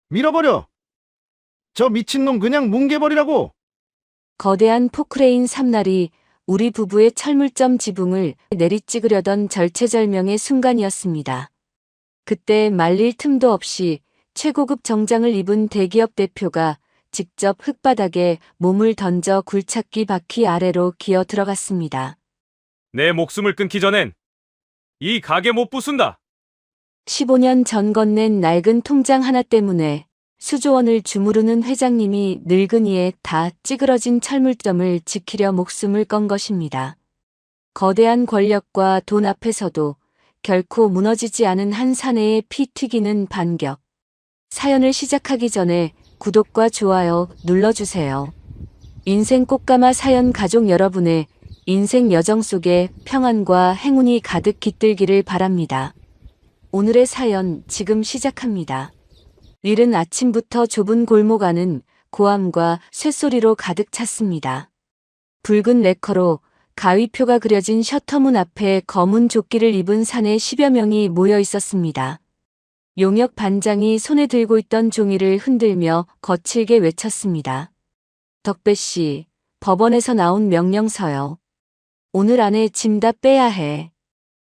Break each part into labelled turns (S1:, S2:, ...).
S1: 밀어버려! 저 미친놈 그냥 뭉개버리라고!
S2: 거대한 포크레인 삼날이 우리 부부의 철물점 지붕을 내리찍으려던 절체절명의 순간이었습니다. 그때 말릴 틈도 없이 최고급 정장을 입은 대기업 대표가 직접 흙바닥에 몸을 던져 굴착기 바퀴 아래로 기어 들어갔습니다.
S3: 내 목숨을 끊기 전엔 이 가게 못 부순다.
S2: 15년 전 건넨 낡은 통장 하나 때문에 수조원을 주무르는 회장님이 늙은이에 다 찌그러진 철물점을 지키려 목숨을 건 것입니다. 거대한 권력과 돈 앞에서도 결코 무너지지 않은 한 사내의 피 튀기는 반격. 사연을 시작하기 전에 구독과 좋아요 눌러주세요. 인생 꽃가마 사연 가족 여러분의 인생 여정 속에 평안과 행운이 가득 깃들기를 바랍니다. 오늘의 사연 지금 시작합니다. 이른 아침부터 좁은 골목 안은 고함과 쇳소리로 가득 찼습니다. 붉은 레커로 가위표가 그려진 셔터문 앞에 검은 조끼를 입은 사내 10여 명이 모여 있었습니다. 용역 반장이 손에 들고 있던 종이를 흔들며 거칠게 외쳤습니다. 덕배 씨, 법원에서 나온 명령서요. 오늘 안에 짐 다 빼야 해.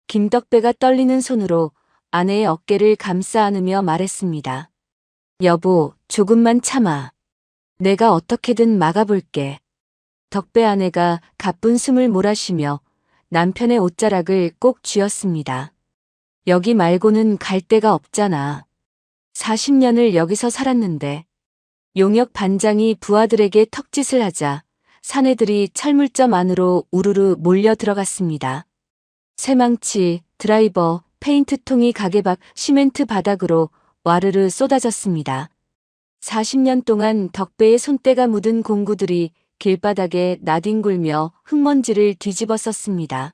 S2: 김덕배가 떨리는 손으로 아내의 어깨를 감싸 안으며 말했습니다. 여보, 조금만 참아. 내가 어떻게든 막아볼게. 덕배 아내가 가쁜 숨을 몰아쉬며 남편의 옷자락을 꼭 쥐었습니다. 여기 말고는 갈 데가 없잖아. 40년을 여기서 살았는데. 용역 반장이 부하들에게 턱짓을 하자 사내들이 철물점 안으로 우르르 몰려 들어갔습니다. 쇠망치, 드라이버, 페인트통이 가게 밖 시멘트 바닥으로 와르르 쏟아졌습니다. 40년 동안 덕배의 손때가 묻은 공구들이 길바닥에 나뒹굴며 흙먼지를 뒤집어 썼습니다.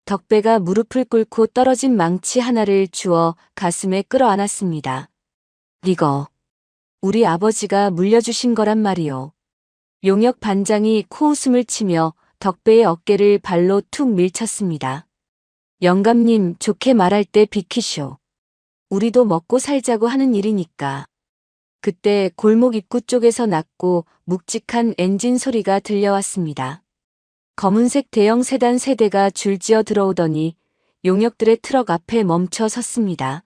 S2: 덕배가 무릎을 꿇고 떨어진 망치 하나를 주워 가슴에 끌어안았습니다. 이거 우리 아버지가 물려주신 거란 말이오. 용역 반장이 코웃음을 치며 덕배의 어깨를 발로 툭 밀쳤습니다. 영감님, 좋게 말할 때 비키쇼. 우리도 먹고 살자고 하는 일이니까. 그때 골목 입구 쪽에서 낮고 묵직한 엔진 소리가 들려왔습니다. 검은색 대형 세단 세대가 줄지어 들어오더니 용역들의 트럭 앞에 멈춰 섰습니다.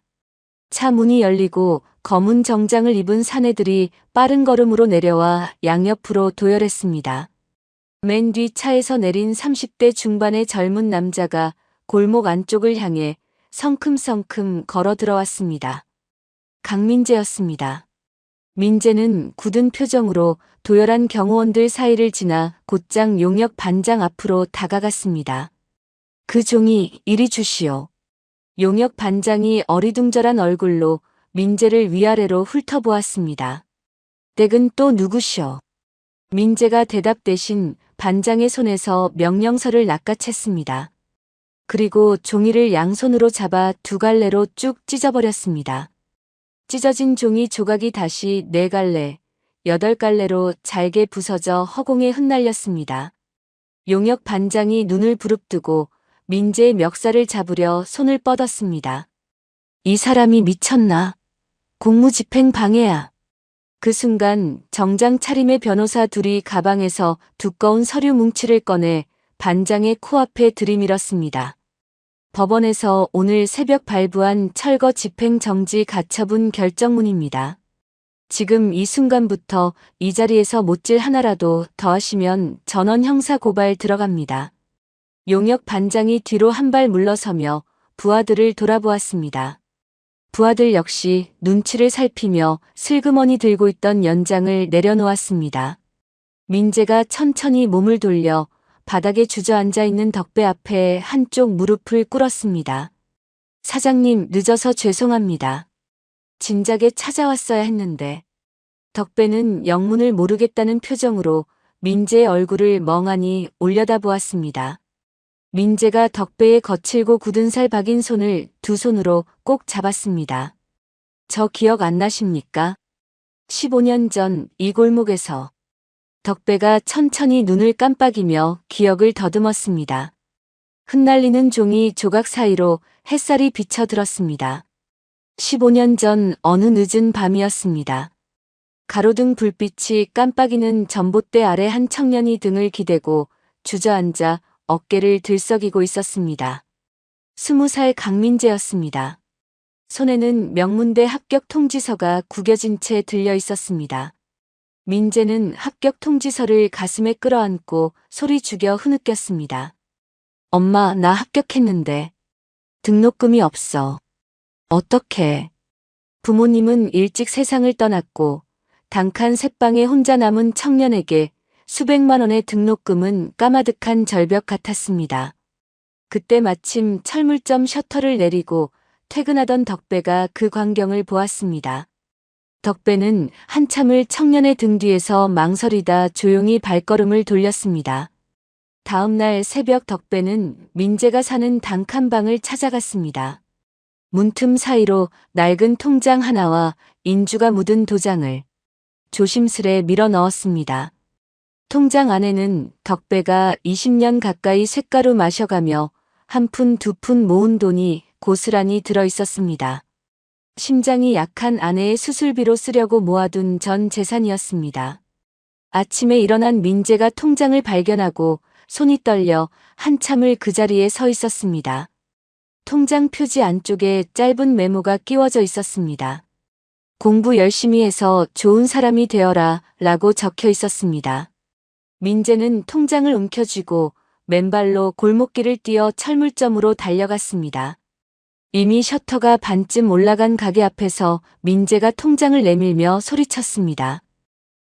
S2: 차 문이 열리고 검은 정장을 입은 사내들이 빠른 걸음으로 내려와 양옆으로 도열했습니다. 맨 뒤 차에서 내린 30대 중반의 젊은 남자가 골목 안쪽을 향해 성큼성큼 걸어 들어왔습니다. 강민재였습니다. 민재는 굳은 표정으로 도열한 경호원들 사이를 지나 곧장 용역 반장 앞으로 다가갔습니다. 그 종이 이리 주시오. 용역 반장이 어리둥절한 얼굴로 민재를 위아래로 훑어보았습니다. 댁은 또 누구시오? 민재가 대답 대신 반장의 손에서 명령서를 낚아챘습니다. 그리고 종이를 양손으로 잡아 두 갈래로 쭉 찢어버렸습니다. 찢어진 종이 조각이 다시 4갈래, 8갈래로 잘게 부서져 허공에 흩날렸습니다. 용역 반장이 눈을 부릅뜨고 민재의 멱살을 잡으려 손을 뻗었습니다. 이 사람이 미쳤나? 공무집행 방해야. 그 순간 정장 차림의 변호사 둘이 가방에서 두꺼운 서류 뭉치를 꺼내 반장의 코앞에 들이밀었습니다. 법원에서 오늘 새벽 발부한 철거 집행정지 가처분 결정문입니다. 지금 이 순간부터 이 자리에서 못질 하나라도 더 하시면 전원 형사고발 들어갑니다. 용역 반장이 뒤로 한 발 물러서며 부하들을 돌아보았습니다. 부하들 역시 눈치를 살피며 슬그머니 들고 있던 연장을 내려놓았습니다. 민재가 천천히 몸을 돌려 바닥에 주저앉아 있는 덕배 앞에 한쪽 무릎을 꿇었습니다. 사장님, 늦어서 죄송합니다. 진작에 찾아왔어야 했는데. 덕배는 영문을 모르겠다는 표정으로 민재의 얼굴을 멍하니 올려다보았습니다. 민재가 덕배의 거칠고 굳은 살 박인 손을 두 손으로 꼭 잡았습니다. 저 기억 안 나십니까? 15년 전 이 골목에서. 덕배가 천천히 눈을 깜빡이며 기억을 더듬었습니다. 흩날리는 종이 조각 사이로 햇살이 비쳐들었습니다. 15년 전 어느 늦은 밤이었습니다. 가로등 불빛이 깜빡이는 전봇대 아래 한 청년이 등을 기대고 주저앉아 어깨를 들썩이고 있었습니다. 20살 강민재였습니다. 손에는 명문대 합격 통지서가 구겨진 채 들려 있었습니다. 민재는 합격 통지서를 가슴에 끌어안고 소리 죽여 흐느꼈습니다. 엄마, 나 합격했는데. 등록금이 없어. 어떡해. 부모님은 일찍 세상을 떠났고 단칸 셋방에 혼자 남은 청년에게 수백만 원의 등록금은 까마득한 절벽 같았습니다. 그때 마침 철물점 셔터를 내리고 퇴근하던 덕배가 그 광경을 보았습니다. 덕배는 한참을 청년의 등 뒤에서 망설이다 조용히 발걸음을 돌렸습니다. 다음 날 새벽 덕배는 민재가 사는 단칸방을 찾아갔습니다. 문틈 사이로 낡은 통장 하나와 인주가 묻은 도장을 조심스레 밀어 넣었습니다. 통장 안에는 덕배가 20년 가까이 쇳가루 마셔가며 한 푼 두 푼 모은 돈이 고스란히 들어 있었습니다. 심장이 약한 아내의 수술비로 쓰려고 모아둔 전 재산이었습니다. 아침에 일어난 민재가 통장을 발견하고 손이 떨려 한참을 그 자리에 서 있었습니다. 통장 표지 안쪽에 짧은 메모가 끼워져 있었습니다. 공부 열심히 해서 좋은 사람이 되어라 라고 적혀 있었습니다. 민재는 통장을 움켜쥐고 맨발로 골목길을 뛰어 철물점으로 달려갔습니다. 이미 셔터가 반쯤 올라간 가게 앞에서 민재가 통장을 내밀며 소리쳤습니다.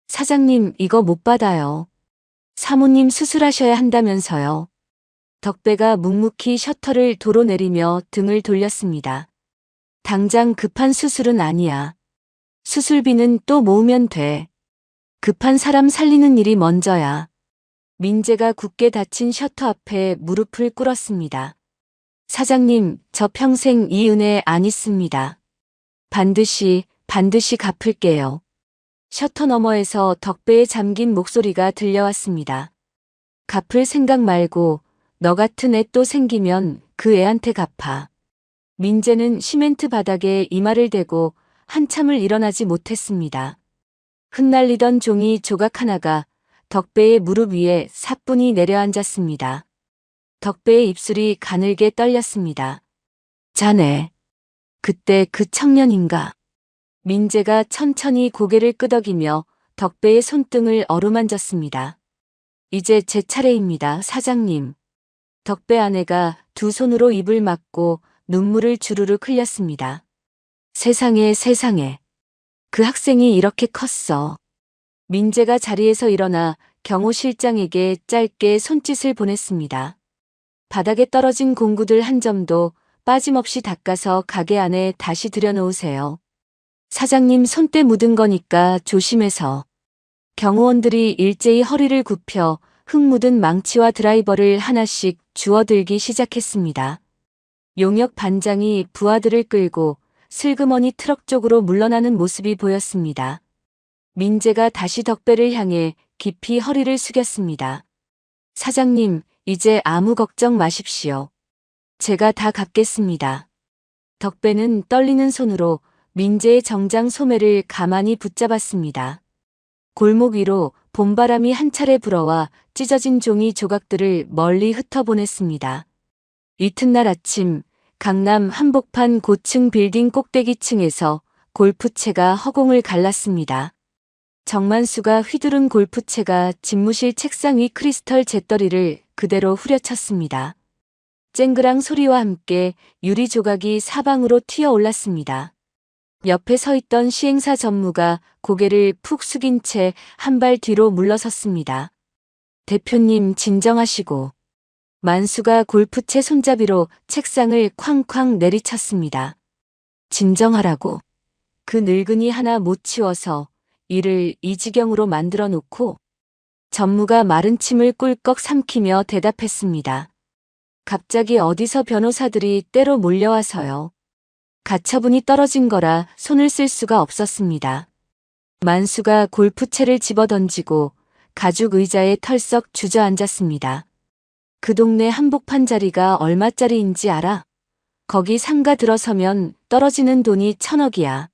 S2: 사장님, 이거 못 받아요. 사모님 수술하셔야 한다면서요. 덕배가 묵묵히 셔터를 도로 내리며 등을 돌렸습니다. 당장 급한 수술은 아니야. 수술비는 또 모으면 돼. 급한 사람 살리는 일이 먼저야. 민재가 굳게 닫힌 셔터 앞에 무릎을 꿇었습니다. 사장님, 저 평생 이 은혜 안 잊습니다. 반드시 갚을게요. 셔터 너머에서 덕배의 잠긴 목소리가 들려왔습니다. 갚을 생각 말고 너 같은 애 또 생기면 그 애한테 갚아. 민재는 시멘트 바닥에 이마를 대고 한참을 일어나지 못했습니다. 흩날리던 종이 조각 하나가 덕배의 무릎 위에 사뿐히 내려앉았습니다. 덕배의 입술이 가늘게 떨렸습니다. 자네, 그때 그 청년인가? 민재가 천천히 고개를 끄덕이며 덕배의 손등을 어루만졌습니다. 이제 제 차례입니다, 사장님. 덕배 아내가 두 손으로 입을 막고 눈물을 주르륵 흘렸습니다. 세상에. 그 학생이 이렇게 컸어. 민재가 자리에서 일어나 경호 실장에게 짧게 손짓을 보냈습니다. 바닥에 떨어진 공구들 한 점도 빠짐없이 닦아서 가게 안에 다시 들여놓으세요. 사장님 손때 묻은 거니까 조심해서. 경호원들이 일제히 허리를 굽혀 흙 묻은 망치와 드라이버를 하나씩 주워들기 시작했습니다. 용역 반장이 부하들을 끌고 슬그머니 트럭 쪽으로 물러나는 모습이 보였습니다. 민재가 다시 덕배를 향해 깊이 허리를 숙였습니다. 사장님, 이제 아무 걱정 마십시오. 제가 다 갚겠습니다. 덕배는 떨리는 손으로 민재의 정장 소매를 가만히 붙잡았습니다. 골목 위로 봄바람이 한 차례 불어와 찢어진 종이 조각들을 멀리 흩어보냈습니다. 이튿날 아침 강남 한복판 고층 빌딩 꼭대기층에서 골프채가 허공을 갈랐습니다. 정만수가 휘두른 골프채가 집무실 책상 위 크리스털 재떨이를 그대로 후려쳤습니다. 쨍그랑 소리와 함께 유리 조각이 사방으로 튀어 올랐습니다. 옆에 서 있던 시행사 전무가 고개를 푹 숙인 채 한 발 뒤로 물러섰습니다. 대표님 진정하시고. 만수가 골프채 손잡이로 책상을 쾅쾅 내리쳤습니다. 진정하라고. 그 늙은이 하나 못 치워서 일을 이 지경으로 만들어 놓고. 전무가 마른 침을 꿀꺽 삼키며 대답했습니다. 갑자기 어디서 변호사들이 때로 몰려와서요. 가처분이 떨어진 거라 손을 쓸 수가 없었습니다. 만수가 골프채를 집어던지고 가죽 의자에 털썩 주저앉았습니다. 그 동네 한복판 자리가 얼마짜리인지 알아? 거기 상가 들어서면 떨어지는 돈이 1,000억이야.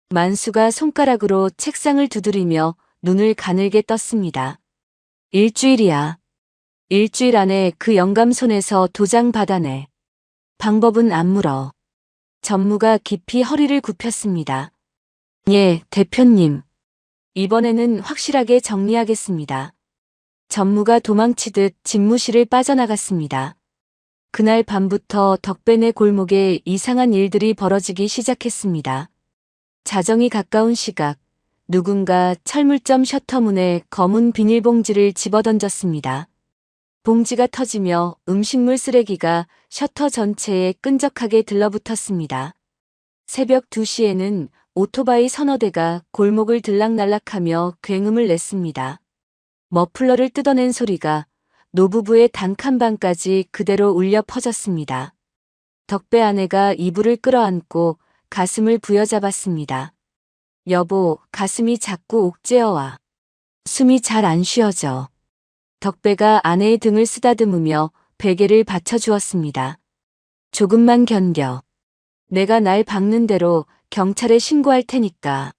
S2: 만수가 손가락으로 책상을 두드리며 눈을 가늘게 떴습니다. 일주일이야. 일주일 안에 그 영감 손에서 도장 받아내. 방법은 안 물어. 전무가 깊이 허리를 굽혔습니다. 예, 대표님. 이번에는 확실하게 정리하겠습니다. 전무가 도망치듯 집무실을 빠져나갔습니다. 그날 밤부터 덕배네 골목에 이상한 일들이 벌어지기 시작했습니다. 자정이 가까운 시각, 누군가 철물점 셔터문에 검은 비닐봉지를 집어던졌습니다. 봉지가 터지며 음식물 쓰레기가 셔터 전체에 끈적하게 들러붙었습니다. 새벽 2시에는 오토바이 서너 대가 골목을 들락날락하며 굉음을 냈습니다. 머플러를 뜯어낸 소리가 노부부의 단칸방까지 그대로 울려 퍼졌습니다. 덕배 아내가 이불을 끌어안고 가슴을 부여잡았습니다. 여보, 가슴이 자꾸 옥죄어와. 숨이 잘 안 쉬어져. 덕배가 아내의 등을 쓰다듬으며 베개를 받쳐주었습니다. 조금만 견뎌. 내가 날 박는 대로 경찰에 신고할 테니까.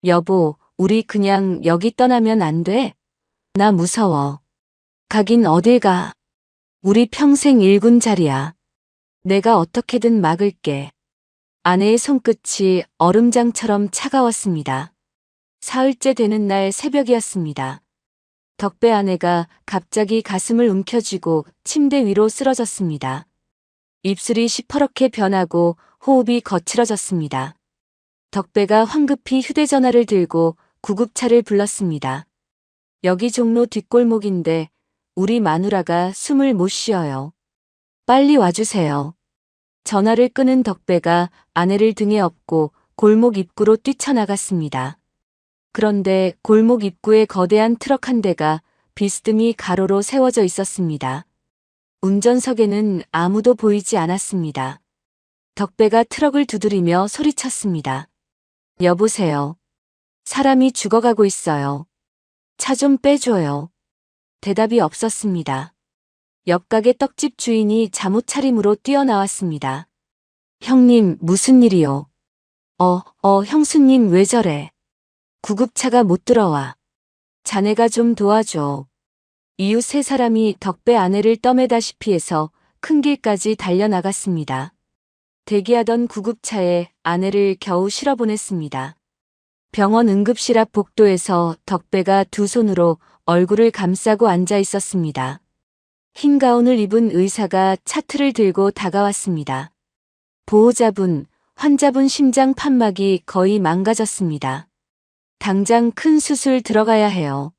S2: 여보, 우리 그냥 여기 떠나면 안 돼? 나 무서워. 가긴 어딜 가. 우리 평생 일군자리야. 내가 어떻게든 막을게. 아내의 손끝이 얼음장처럼 차가웠습니다. 사흘째 되는 날 새벽이었습니다. 덕배 아내가 갑자기 가슴을 움켜쥐고 침대 위로 쓰러졌습니다. 입술이 시퍼렇게 변하고 호흡이 거칠어졌습니다. 덕배가 황급히 휴대전화를 들고 구급차를 불렀습니다. 여기 종로 뒷골목인데 우리 마누라가 숨을 못 쉬어요. 빨리 와주세요. 전화를 끄는 덕배가 아내를 등에 업고 골목 입구로 뛰쳐나갔습니다. 그런데 골목 입구에 거대한 트럭 한 대가 비스듬히 가로로 세워져 있었습니다. 운전석에는 아무도 보이지 않았습니다. 덕배가 트럭을 두드리며 소리쳤습니다. 여보세요. 사람이 죽어가고 있어요. 차 좀 빼줘요. 대답이 없었습니다. 옆가게 떡집 주인이 잠옷 차림으로 뛰어나왔습니다. 형님, 무슨 일이요? 형수님 왜 저래? 구급차가 못 들어와. 자네가 좀 도와줘. 이웃 세 사람이 덕배 아내를 떠매다시피 해서 큰 길까지 달려나갔습니다. 대기하던 구급차에 아내를 겨우 실어보냈습니다. 병원 응급실 앞 복도에서 덕배가 두 손으로 얼굴을 감싸고 앉아 있었습니다. 흰 가운을 입은 의사가 차트를 들고 다가왔습니다. 보호자분, 환자분 심장 판막이 거의 망가졌습니다. 당장 큰 수술 들어가야 해요.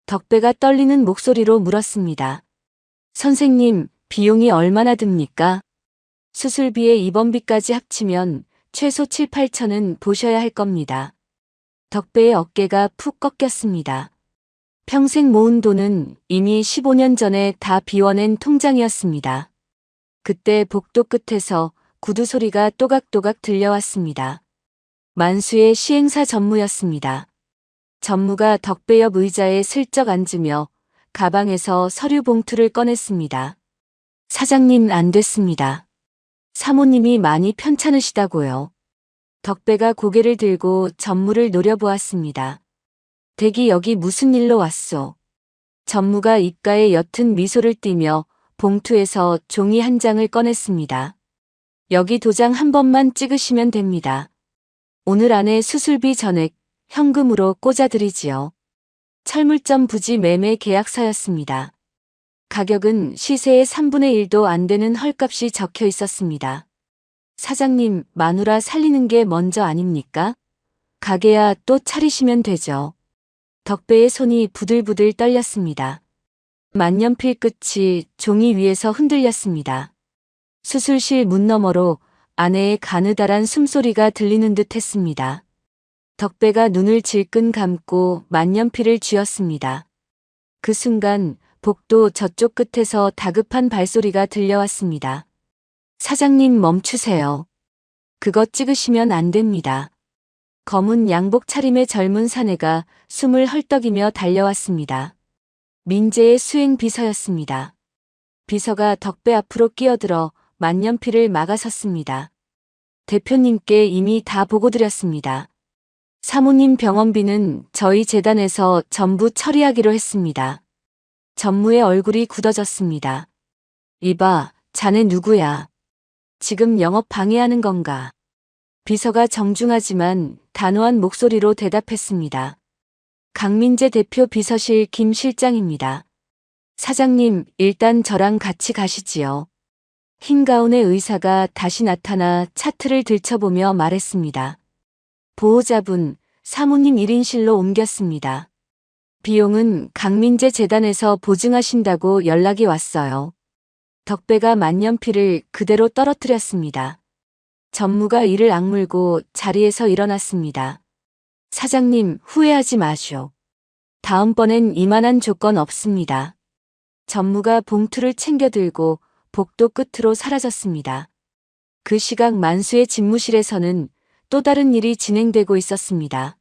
S2: 덕배가 떨리는 목소리로 물었습니다. 선생님, 비용이 얼마나 듭니까? 수술비에 입원비까지 합치면 최소 7, 8천은 보셔야 할 겁니다. 덕배의 어깨가 푹 꺾였습니다. 평생 모은 돈은 이미 15년 전에 다 비워낸 통장이었습니다. 그때 복도 끝에서 구두 소리가 또각또각 들려왔습니다. 만수의 시행사 전무였습니다. 전무가 덕배 옆 의자에 슬쩍 앉으며 가방에서 서류 봉투를 꺼냈습니다. 사장님, 안 됐습니다. 사모님이 많이 편찮으시다고요. 덕배가 고개를 들고 전무를 노려보았습니다. 댁이 여기 무슨 일로 왔소? 전무가 입가에 옅은 미소를 띠며 봉투에서 종이 한 장을 꺼냈습니다. 여기 도장 한 번만 찍으시면 됩니다. 오늘 안에 수술비 전액 현금으로 꽂아드리지요. 철물점 부지 매매 계약서였습니다. 가격은 시세의 3분의 1도 안 되는 헐값이 적혀 있었습니다. 사장님, 마누라 살리는 게 먼저 아닙니까? 가게야 또 차리시면 되죠. 덕배의 손이 부들부들 떨렸습니다. 만년필 끝이 종이 위에서 흔들렸습니다. 수술실 문 너머로 아내의 가느다란 숨소리가 들리는 듯 했습니다. 덕배가 눈을 질끈 감고 만년필을 쥐었습니다. 그 순간 복도 저쪽 끝에서 다급한 발소리가 들려왔습니다. 사장님, 멈추세요. 그거 찍으시면 안 됩니다. 검은 양복 차림의 젊은 사내가 숨을 헐떡이며 달려왔습니다. 민재의 수행 비서였습니다. 비서가 덕배 앞으로 끼어들어 만년필을 막아섰습니다. 대표님께 이미 다 보고드렸습니다. 사모님 병원비는 저희 재단에서 전부 처리하기로 했습니다. 전무의 얼굴이 굳어졌습니다. 이봐, 자네 누구야? 지금 영업 방해하는 건가? 비서가 정중하지만 단호한 목소리로 대답했습니다. 강민재 대표 비서실 김 실장입니다. 사장님, 일단 저랑 같이 가시지요. 흰 가운의 의사가 다시 나타나 차트를 들춰보며 말했습니다. 보호자분, 사모님 1인실로 옮겼습니다. 비용은 강민재 재단에서 보증하신다고 연락이 왔어요. 덕배가 만년필을 그대로 떨어뜨렸습니다. 전무가 이를 악물고 자리에서 일어났습니다. 사장님, 후회하지 마시오. 다음번엔 이만한 조건 없습니다. 전무가 봉투를 챙겨 들고 복도 끝으로 사라졌습니다. 그 시각 만수의 집무실에서는 또 다른 일이 진행되고 있었습니다.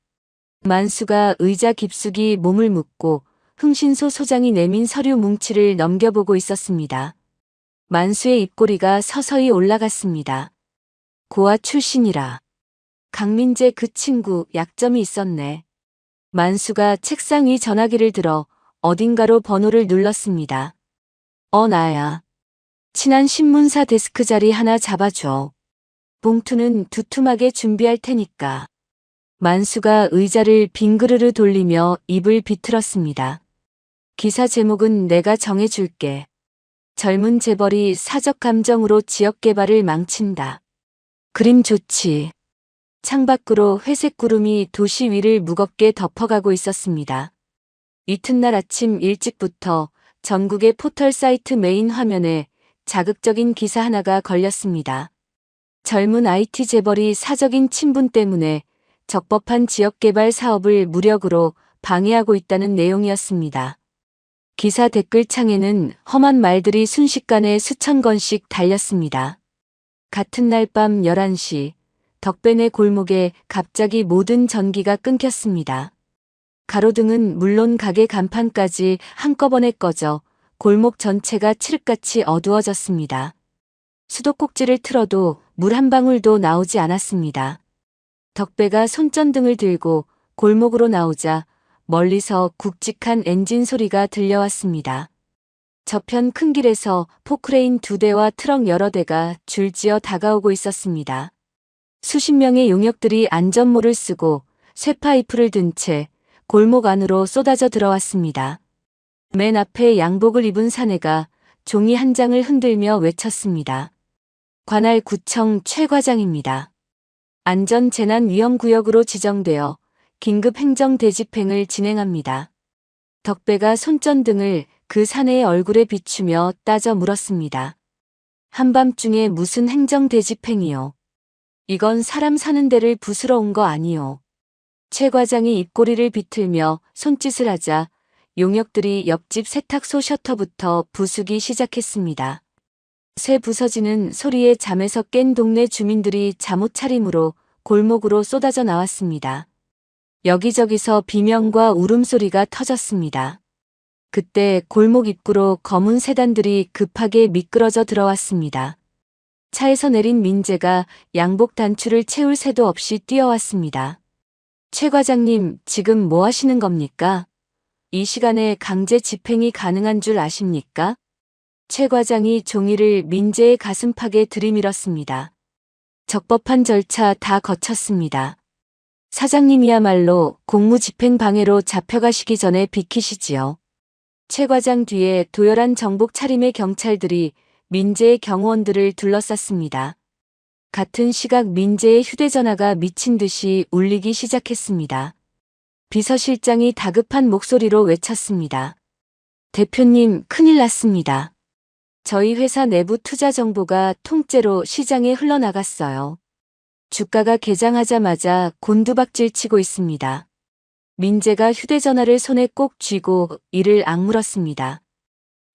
S2: 만수가 의자 깊숙이 몸을 묻고 흥신소 소장이 내민 서류 뭉치를 넘겨보고 있었습니다. 만수의 입꼬리가 서서히 올라갔습니다. 고아 출신이라. 강민재 그 친구 약점이 있었네. 만수가 책상 위 전화기를 들어 어딘가로 번호를 눌렀습니다. 나야. 친한 신문사 데스크 자리 하나 잡아줘. 봉투는 두툼하게 준비할 테니까. 만수가 의자를 빙그르르 돌리며 입을 비틀었습니다. 기사 제목은 내가 정해줄게. 젊은 재벌이 사적 감정으로 지역 개발을 망친다. 그림 좋지. 창밖으로 회색 구름이 도시 위를 무겁게 덮어가고 있었습니다. 이튿날 아침 일찍부터 전국의 포털 사이트 메인 화면에 자극적인 기사 하나가 걸렸습니다. 젊은 IT 재벌이 사적인 친분 때문에 적법한 지역개발 사업을 무력으로 방해하고 있다는 내용이었습니다. 기사 댓글창에는 험한 말들이 순식간에 수천 건씩 달렸습니다. 같은 날 밤 11시, 덕배네 골목에 갑자기 모든 전기가 끊겼습니다. 가로등은 물론 가게 간판까지 한꺼번에 꺼져 골목 전체가 칠흑같이 어두워졌습니다. 수도꼭지를 틀어도 물 한 방울도 나오지 않았습니다. 덕배가 손전등을 들고 골목으로 나오자 멀리서 굵직한 엔진 소리가 들려왔습니다. 저편 큰 길에서 포크레인 2대와 트럭 여러 대가 줄지어 다가오고 있었습니다. 수십 명의 용역들이 안전모를 쓰고 쇠파이프를 든 채 골목 안으로 쏟아져 들어왔습니다. 맨 앞에 양복을 입은 사내가 종이 한 장을 흔들며 외쳤습니다. 관할 구청 최 과장입니다. 안전재난위험구역으로 지정되어 긴급 행정 대집행을 진행합니다. 덕배가 손전등을 그 사내의 얼굴에 비추며 따져 물었습니다. 한밤중에 무슨 행정 대집행이요? 이건 사람 사는 데를 부수러 온 거 아니요. 최 과장이 입꼬리를 비틀며 손짓을 하자 용역들이 옆집 세탁소 셔터부터 부수기 시작했습니다. 쇠 부서지는 소리에 잠에서 깬 동네 주민들이 잠옷 차림으로 골목으로 쏟아져 나왔습니다. 여기저기서 비명과 울음소리가 터졌습니다. 그때 골목 입구로 검은 세단들이 급하게 미끄러져 들어왔습니다. 차에서 내린 민재가 양복 단추를 채울 새도 없이 뛰어왔습니다. 최 과장님, 지금 뭐 하시는 겁니까? 이 시간에 강제 집행이 가능한 줄 아십니까? 최 과장이 종이를 민재의 가슴팍에 들이밀었습니다. 적법한 절차 다 거쳤습니다. 사장님이야말로 공무집행 방해로 잡혀가시기 전에 비키시지요. 최 과장 뒤에 도열한 정복 차림의 경찰들이 민재의 경호원들을 둘러쌌습니다. 같은 시각 민재의 휴대전화가 미친 듯이 울리기 시작했습니다. 비서실장이 다급한 목소리로 외쳤습니다. 대표님, 큰일 났습니다. 저희 회사 내부 투자 정보가 통째로 시장에 흘러나갔어요. 주가가 개장하자마자 곤두박질 치고 있습니다. 민재가 휴대전화를 손에 꼭 쥐고 이를 악물었습니다.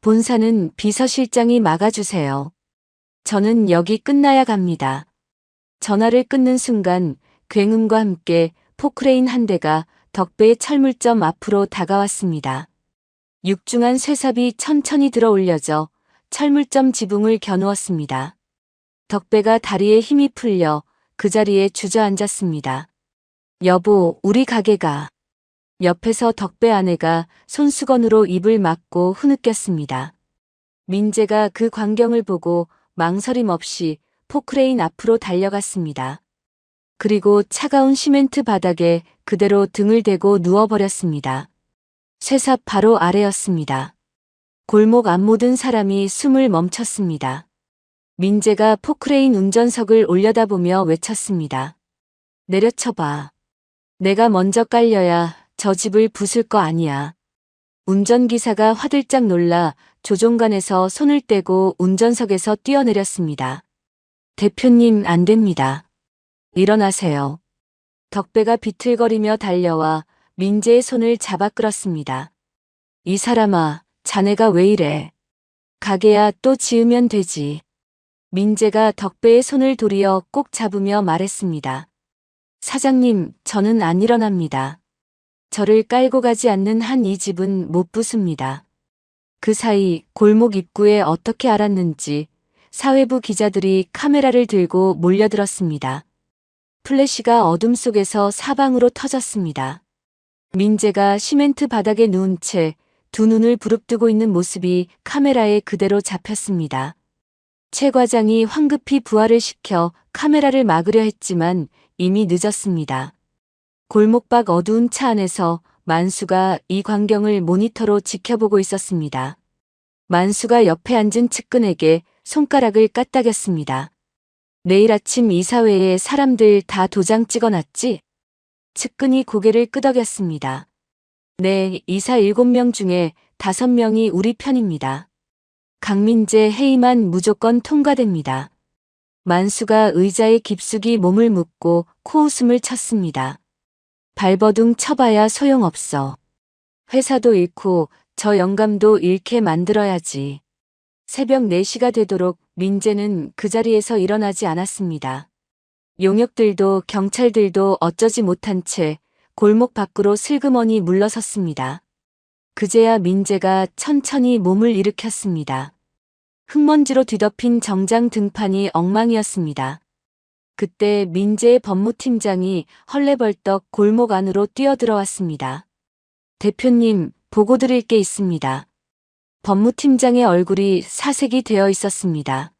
S2: 본사는 비서실장이 막아주세요. 저는 여기 끝나야 갑니다. 전화를 끊는 순간 굉음과 함께 포크레인 한 대가 덕배의 철물점 앞으로 다가왔습니다. 육중한 쇠삽이 천천히 들어 올려져 철물점 지붕을 겨누었습니다. 덕배가 다리에 힘이 풀려 그 자리에 주저앉았습니다. 여보, 우리 가게가. 옆에서 덕배 아내가 손수건으로 입을 막고 흐느꼈습니다. 민재가 그 광경을 보고 망설임 없이 포크레인 앞으로 달려갔습니다. 그리고 차가운 시멘트 바닥에 그대로 등을 대고 누워버렸습니다. 쇠삽 바로 아래였습니다. 골목 앞 모든 사람이 숨을 멈췄습니다. 민재가 포크레인 운전석을 올려다보며 외쳤습니다. 내려쳐봐. 내가 먼저 깔려야 저 집을 부술 거 아니야. 운전기사가 화들짝 놀라 조종간에서 손을 떼고 운전석에서 뛰어내렸습니다. 대표님, 안 됩니다. 일어나세요. 덕배가 비틀거리며 달려와 민재의 손을 잡아 끌었습니다. 이 사람아, 자네가 왜 이래? 가게야 또 지으면 되지. 민재가 덕배의 손을 도리어 꼭 잡으며 말했습니다. 사장님, 저는 안 일어납니다. 저를 깔고 가지 않는 한 이 집은 못 부숩니다. 그 사이 골목 입구에 어떻게 알았는지 사회부 기자들이 카메라를 들고 몰려들었습니다. 플래시가 어둠 속에서 사방으로 터졌습니다. 민재가 시멘트 바닥에 누운 채 두 눈을 부릅뜨고 있는 모습이 카메라에 그대로 잡혔습니다. 최 과장이 황급히 부하를 시켜 카메라를 막으려 했지만 이미 늦었습니다. 골목 밖 어두운 차 안에서 만수가 이 광경을 모니터로 지켜보고 있었습니다. 만수가 옆에 앉은 측근에게 손가락을 까딱였습니다. 내일 아침 이사회에 사람들 다 도장 찍어놨지? 측근이 고개를 끄덕였습니다. 네, 이사 7명 중에 5명이 우리 편입니다. 강민재 회의만 무조건 통과됩니다. 만수가 의자에 깊숙이 몸을 묻고 코웃음을 쳤습니다. 발버둥 쳐봐야 소용없어. 회사도 잃고 저 영감도 잃게 만들어야지. 새벽 4시가 되도록 민재는 그 자리에서 일어나지 않았습니다. 용역들도 경찰들도 어쩌지 못한 채 골목 밖으로 슬그머니 물러섰습니다. 그제야 민재가 천천히 몸을 일으켰습니다. 흙먼지로 뒤덮인 정장 등판이 엉망이었습니다. 그때 민재의 법무팀장이 헐레벌떡 골목 안으로 뛰어들어왔습니다. 대표님, 보고 드릴 게 있습니다. 법무팀장의 얼굴이 사색이 되어 있었습니다.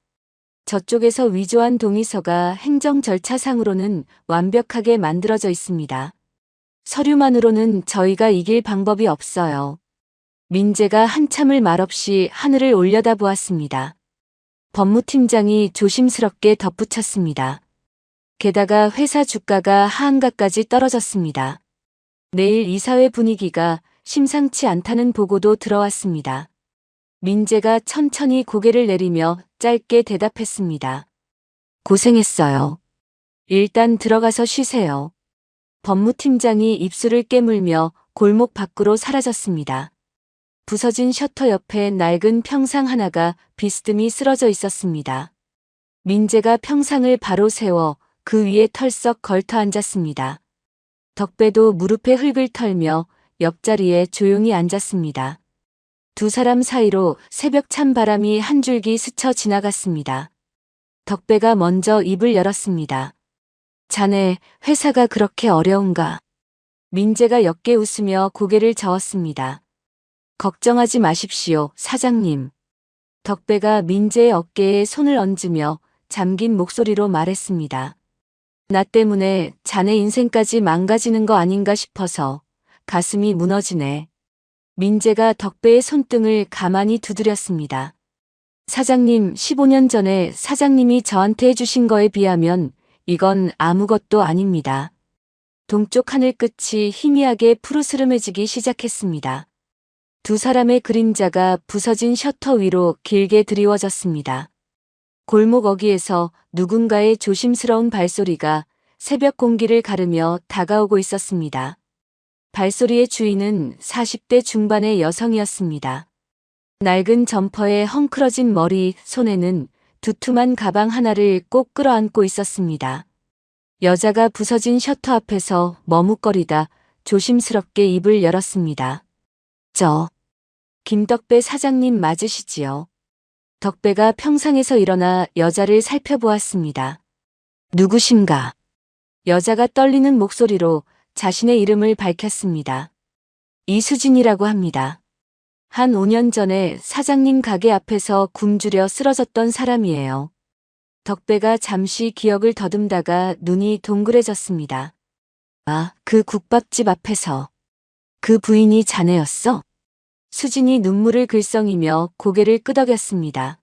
S2: 저쪽에서 위조한 동의서가 행정 절차상으로는 완벽하게 만들어져 있습니다. 서류만으로는 저희가 이길 방법이 없어요. 민재가 한참을 말없이 하늘을 올려다보았습니다. 법무팀장이 조심스럽게 덧붙였습니다. 게다가 회사 주가가 하한가까지 떨어졌습니다. 내일 이사회 분위기가 심상치 않다는 보고도 들어왔습니다. 민재가 천천히 고개를 내리며 짧게 대답했습니다. 고생했어요. 일단 들어가서 쉬세요. 법무팀장이 입술을 깨물며 골목 밖으로 사라졌습니다. 부서진 셔터 옆에 낡은 평상 하나가 비스듬히 쓰러져 있었습니다. 민재가 평상을 바로 세워 그 위에 털썩 걸터 앉았습니다. 덕배도 무릎에 흙을 털며 옆자리에 조용히 앉았습니다. 두 사람 사이로 새벽 찬 바람이 한 줄기 스쳐 지나갔습니다. 덕배가 먼저 입을 열었습니다. 자네, 회사가 그렇게 어려운가? 민재가 옅게 웃으며 고개를 저었습니다. 걱정하지 마십시오, 사장님. 덕배가 민재의 어깨에 손을 얹으며 잠긴 목소리로 말했습니다. 나 때문에 자네 인생까지 망가지는 거 아닌가 싶어서 가슴이 무너지네. 민재가 덕배의 손등을 가만히 두드렸습니다. 사장님, 15년 전에 사장님이 저한테 해주신 거에 비하면 이건 아무것도 아닙니다. 동쪽 하늘 끝이 희미하게 푸르스름해지기 시작했습니다. 두 사람의 그림자가 부서진 셔터 위로 길게 드리워졌습니다. 골목 어귀에서 누군가의 조심스러운 발소리가 새벽 공기를 가르며 다가오고 있었습니다. 발소리의 주인은 40대 중반의 여성이었습니다. 낡은 점퍼에 헝클어진 머리, 손에는 두툼한 가방 하나를 꼭 끌어안고 있었습니다. 여자가 부서진 셔터 앞에서 머뭇거리다 조심스럽게 입을 열었습니다. 김덕배 사장님 맞으시지요? 덕배가 평상에서 일어나 여자를 살펴보았습니다. 누구신가? 여자가 떨리는 목소리로 자신의 이름을 밝혔습니다. 이수진이라고 합니다. 한 5년 전에 사장님 가게 앞에서 굶주려 쓰러졌던 사람이에요. 덕배가 잠시 기억을 더듬다가 눈이 동그래졌습니다. 아, 그 국밥집 앞에서. 그 부인이 자네였어? 수진이 눈물을 글썽이며 고개를 끄덕였습니다.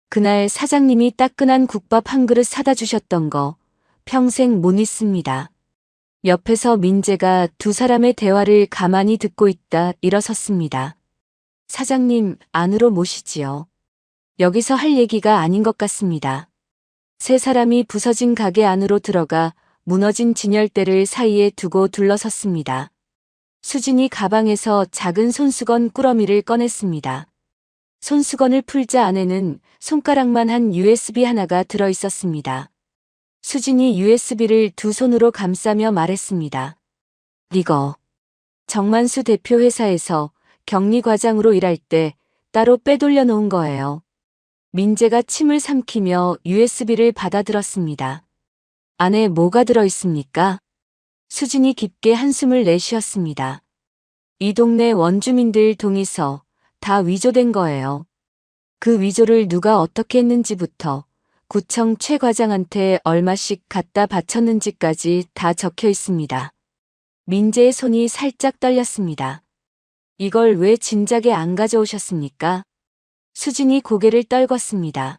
S2: 그날 사장님이 따끈한 국밥 한 그릇 사다 주셨던 거 평생 못 잊습니다. 옆에서 민재가 두 사람의 대화를 가만히 듣고 있다 일어섰습니다. 사장님, 안으로 모시지요. 여기서 할 얘기가 아닌 것 같습니다. 세 사람이 부서진 가게 안으로 들어가 무너진 진열대를 사이에 두고 둘러섰습니다. 수진이 가방에서 작은 손수건 꾸러미를 꺼냈습니다. 손수건을 풀자 안에는 손가락만 한 USB 하나가 들어 있었습니다. 수진이 USB를 두 손으로 감싸며 말했습니다. 이거 정만수 대표 회사에서 격리과장으로 일할 때 따로 빼돌려 놓은 거예요. 민재가 침을 삼키며 USB를 받아들었습니다. 안에 뭐가 들어 있습니까? 수진이 깊게 한숨을 내쉬었습니다. 이 동네 원주민들 동의서 다 위조된 거예요. 그 위조를 누가 어떻게 했는지부터 구청 최 과장한테 얼마씩 갖다 바쳤는지까지 다 적혀 있습니다. 민재의 손이 살짝 떨렸습니다. 이걸 왜 진작에 안 가져오셨습니까? 수진이 고개를 떨궜습니다.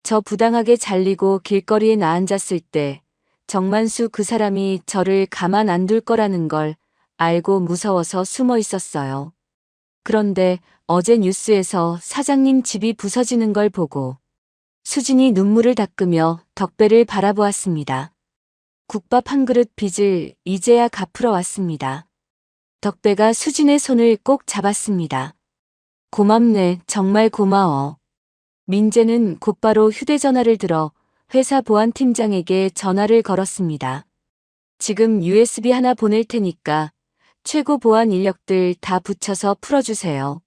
S2: 저 부당하게 잘리고 길거리에 나앉았을 때 정만수 그 사람이 저를 가만 안 둘 거라는 걸 알고 무서워서 숨어 있었어요. 그런데 어제 뉴스에서 사장님 집이 부서지는 걸 보고 수진이 눈물을 닦으며 덕배를 바라보았습니다. 국밥 한 그릇 빚을 이제야 갚으러 왔습니다. 덕배가 수진의 손을 꼭 잡았습니다. 고맙네, 정말 고마워. 민재는 곧바로 휴대전화를 들어 회사 보안팀장에게 전화를 걸었습니다. 지금 USB 하나 보낼 테니까 최고 보안 인력들 다 붙여서 풀어주세요.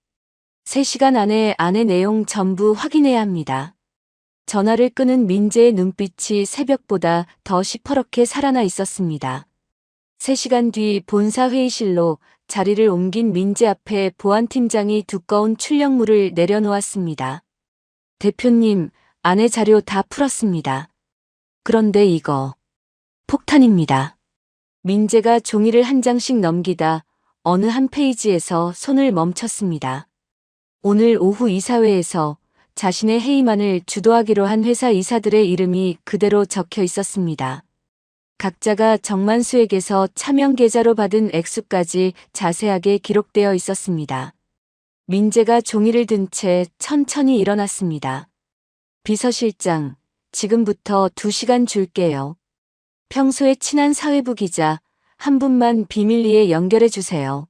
S2: 3시간 안에 내용 전부 확인해야 합니다. 전화를 끄는 민재의 눈빛이 새벽보다 더 시퍼렇게 살아나 있었습니다. 3시간 뒤 본사 회의실로 자리를 옮긴 민재 앞에 보안팀장이 두꺼운 출력물을 내려놓았습니다. 대표님, 안에 자료 다 풀었습니다. 그런데 이거 폭탄입니다. 민재가 종이를 한 장씩 넘기다 어느 한 페이지에서 손을 멈췄습니다. 오늘 오후 이사회에서 자신의 회의만을 주도하기로 한 회사 이사들의 이름이 그대로 적혀 있었습니다. 각자가 정만수에게서 차명 계좌로 받은 액수까지 자세하게 기록되어 있었습니다. 민재가 종이를 든 채 천천히 일어났습니다. 비서실장, 지금부터 2시간 줄게요. 평소에 친한 사회부 기자 한 분만 비밀리에 연결해 주세요.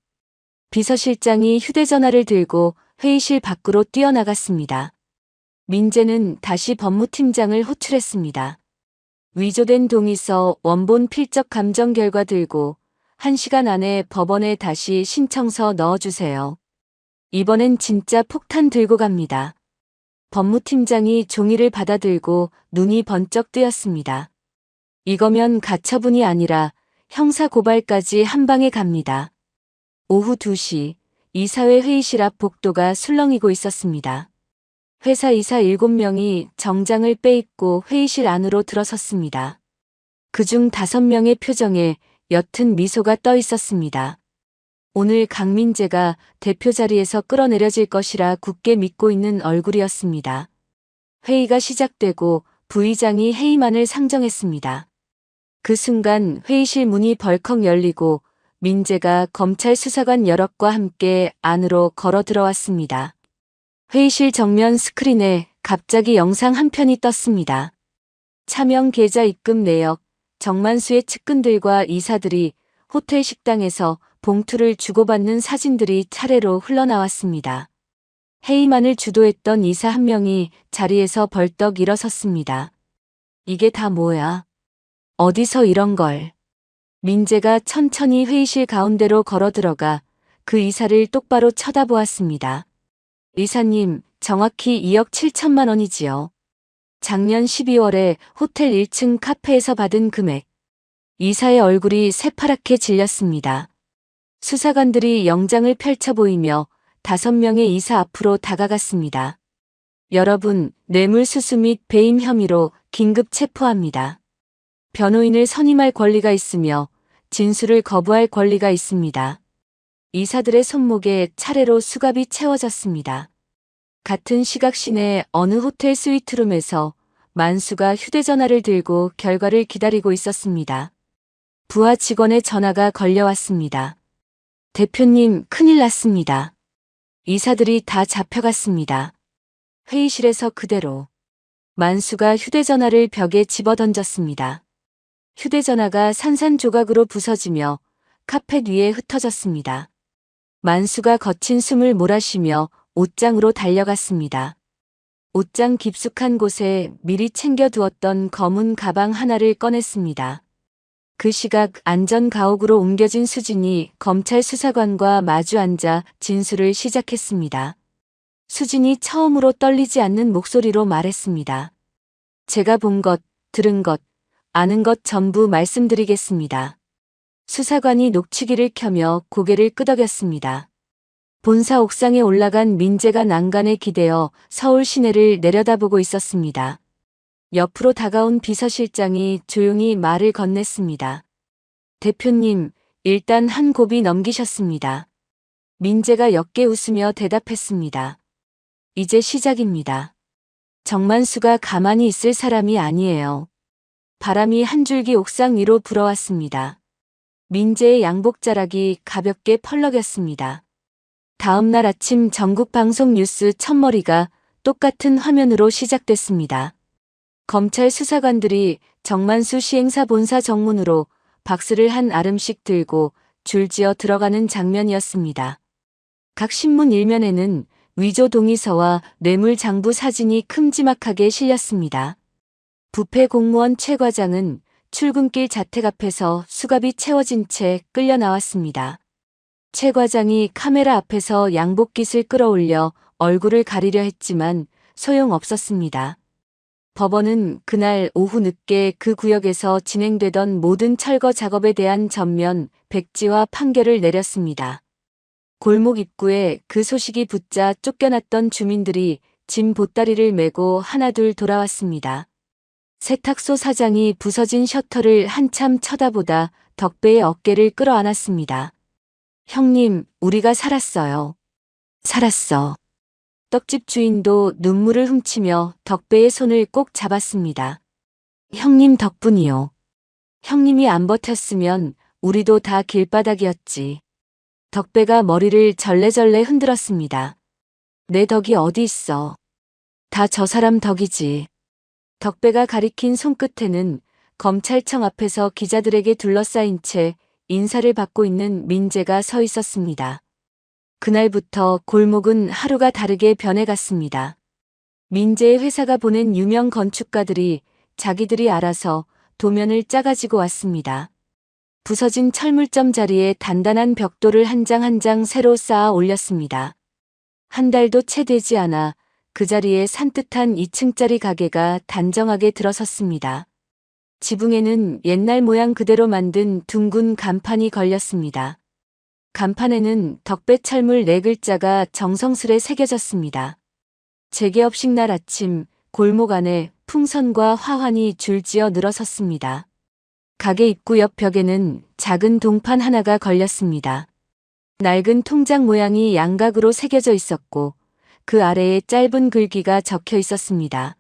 S2: 비서실장이 휴대전화를 들고 회의실 밖으로 뛰어나갔습니다. 민재는 다시 법무팀장을 호출했습니다. 위조된 동의서 원본 필적 감정 결과 들고 1시간 안에 법원에 다시 신청서 넣어주세요. 이번엔 진짜 폭탄 들고 갑니다. 법무팀장이 종이를 받아들고 눈이 번쩍 뜨였습니다. 이거면 가처분이 아니라 형사고발까지 한 방에 갑니다. 오후 2시 이사회 회의실 앞 복도가 술렁이고 있었습니다. 회사 이사 7명이 정장을 빼입고 회의실 안으로 들어섰습니다. 그중 5명의 표정에 옅은 미소가 떠 있었습니다. 오늘 강민재가 대표 자리에서 끌어내려질 것이라 굳게 믿고 있는 얼굴이었습니다. 회의가 시작되고 부의장이 회의만을 상정했습니다. 그 순간 회의실 문이 벌컥 열리고 민재가 검찰 수사관 여럿과 함께 안으로 걸어 들어왔습니다. 회의실 정면 스크린에 갑자기 영상 한 편이 떴습니다. 차명 계좌 입금 내역, 정만수의 측근들과 이사들이 호텔 식당에서 봉투를 주고받는 사진들이 차례로 흘러나왔습니다. 회의만을 주도했던 이사 한 명이 자리에서 벌떡 일어섰습니다. 이게 다 뭐야? 어디서 이런 걸? 민재가 천천히 회의실 가운데로 걸어 들어가 그 이사를 똑바로 쳐다보았습니다. 이사님, 정확히 2억 7천만 원이지요. 작년 12월에 호텔 1층 카페에서 받은 금액. 이사의 얼굴이 새파랗게 질렸습니다. 수사관들이 영장을 펼쳐 보이며 5명의 이사 앞으로 다가갔습니다. 여러분, 뇌물수수 및 배임 혐의로 긴급 체포합니다. 변호인을 선임할 권리가 있으며 진술을 거부할 권리가 있습니다. 이사들의 손목에 차례로 수갑이 채워졌습니다. 같은 시각 시내 어느 호텔 스위트룸에서 만수가 휴대전화를 들고 결과를 기다리고 있었습니다. 부하 직원의 전화가 걸려왔습니다. 대표님, 큰일 났습니다. 이사들이 다 잡혀갔습니다. 회의실에서 그대로. 만수가 휴대전화를 벽에 집어던졌습니다. 휴대전화가 산산조각으로 부서지며 카펫 위에 흩어졌습니다. 만수가 거친 숨을 몰아쉬며 옷장으로 달려갔습니다. 옷장 깊숙한 곳에 미리 챙겨두었던 검은 가방 하나를 꺼냈습니다. 그 시각 안전가옥으로 옮겨진 수진이 검찰 수사관과 마주 앉아 진술을 시작했습니다. 수진이 처음으로 떨리지 않는 목소리로 말했습니다. 제가 본 것, 들은 것, 아는 것 전부 말씀드리겠습니다. 수사관이 녹취기를 켜며 고개를 끄덕였습니다. 본사 옥상에 올라간 민재가 난간에 기대어 서울 시내를 내려다보고 있었습니다. 옆으로 다가온 비서실장이 조용히 말을 건넸습니다. 대표님, 일단 한 고비 넘기셨습니다. 민재가 옅게 웃으며 대답했습니다. 이제 시작입니다. 정만수가 가만히 있을 사람이 아니에요. 바람이 한 줄기 옥상 위로 불어왔습니다. 민재의 양복자락이 가볍게 펄럭였습니다. 다음 날 아침 전국 방송 뉴스 첫머리가 똑같은 화면으로 시작됐습니다. 검찰 수사관들이 정만수 시행사 본사 정문으로 박스를 한 아름씩 들고 줄지어 들어가는 장면이었습니다. 각 신문 일면에는 위조 동의서와 뇌물장부 사진이 큼지막하게 실렸습니다. 부패 공무원 최 과장은 출근길 자택 앞에서 수갑이 채워진 채 끌려 나왔습니다. 최 과장이 카메라 앞에서 양복깃을 끌어올려 얼굴을 가리려 했지만 소용없었습니다. 법원은 그날 오후 늦게 그 구역에서 진행되던 모든 철거 작업에 대한 전면 백지화 판결을 내렸습니다. 골목 입구에 그 소식이 붙자 쫓겨났던 주민들이 짐 보따리를 메고 하나둘 돌아왔습니다. 세탁소 사장이 부서진 셔터를 한참 쳐다보다 덕배의 어깨를 끌어안았습니다. 형님, 우리가 살았어요. 살았어. 떡집 주인도 눈물을 훔치며 덕배의 손을 꼭 잡았습니다. 형님 덕분이요. 형님이 안 버텼으면 우리도 다 길바닥이었지. 덕배가 머리를 절레절레 흔들었습니다. 내 덕이 어디 있어. 다 저 사람 덕이지. 덕배가 가리킨 손끝에는 검찰청 앞에서 기자들에게 둘러싸인 채 인사를 받고 있는 민재가 서 있었습니다. 그날부터 골목은 하루가 다르게 변해갔습니다. 민재의 회사가 보낸 유명 건축가들이 자기들이 알아서 도면을 짜가지고 왔습니다. 부서진 철물점 자리에 단단한 벽돌을 한 장 한 장 새로 쌓아 올렸습니다. 한 달도 채 되지 않아 그 자리에 산뜻한 2층짜리 가게가 단정하게 들어섰습니다. 지붕에는 옛날 모양 그대로 만든 둥근 간판이 걸렸습니다. 간판에는 덕배철물 4글자가 정성스레 새겨졌습니다. 재개업식 날 아침 골목 안에 풍선과 화환이 줄지어 늘어섰습니다. 가게 입구 옆 벽에는 작은 동판 하나가 걸렸습니다. 낡은 통장 모양이 양각으로 새겨져 있었고 그 아래에 짧은 글귀가 적혀 있었습니다.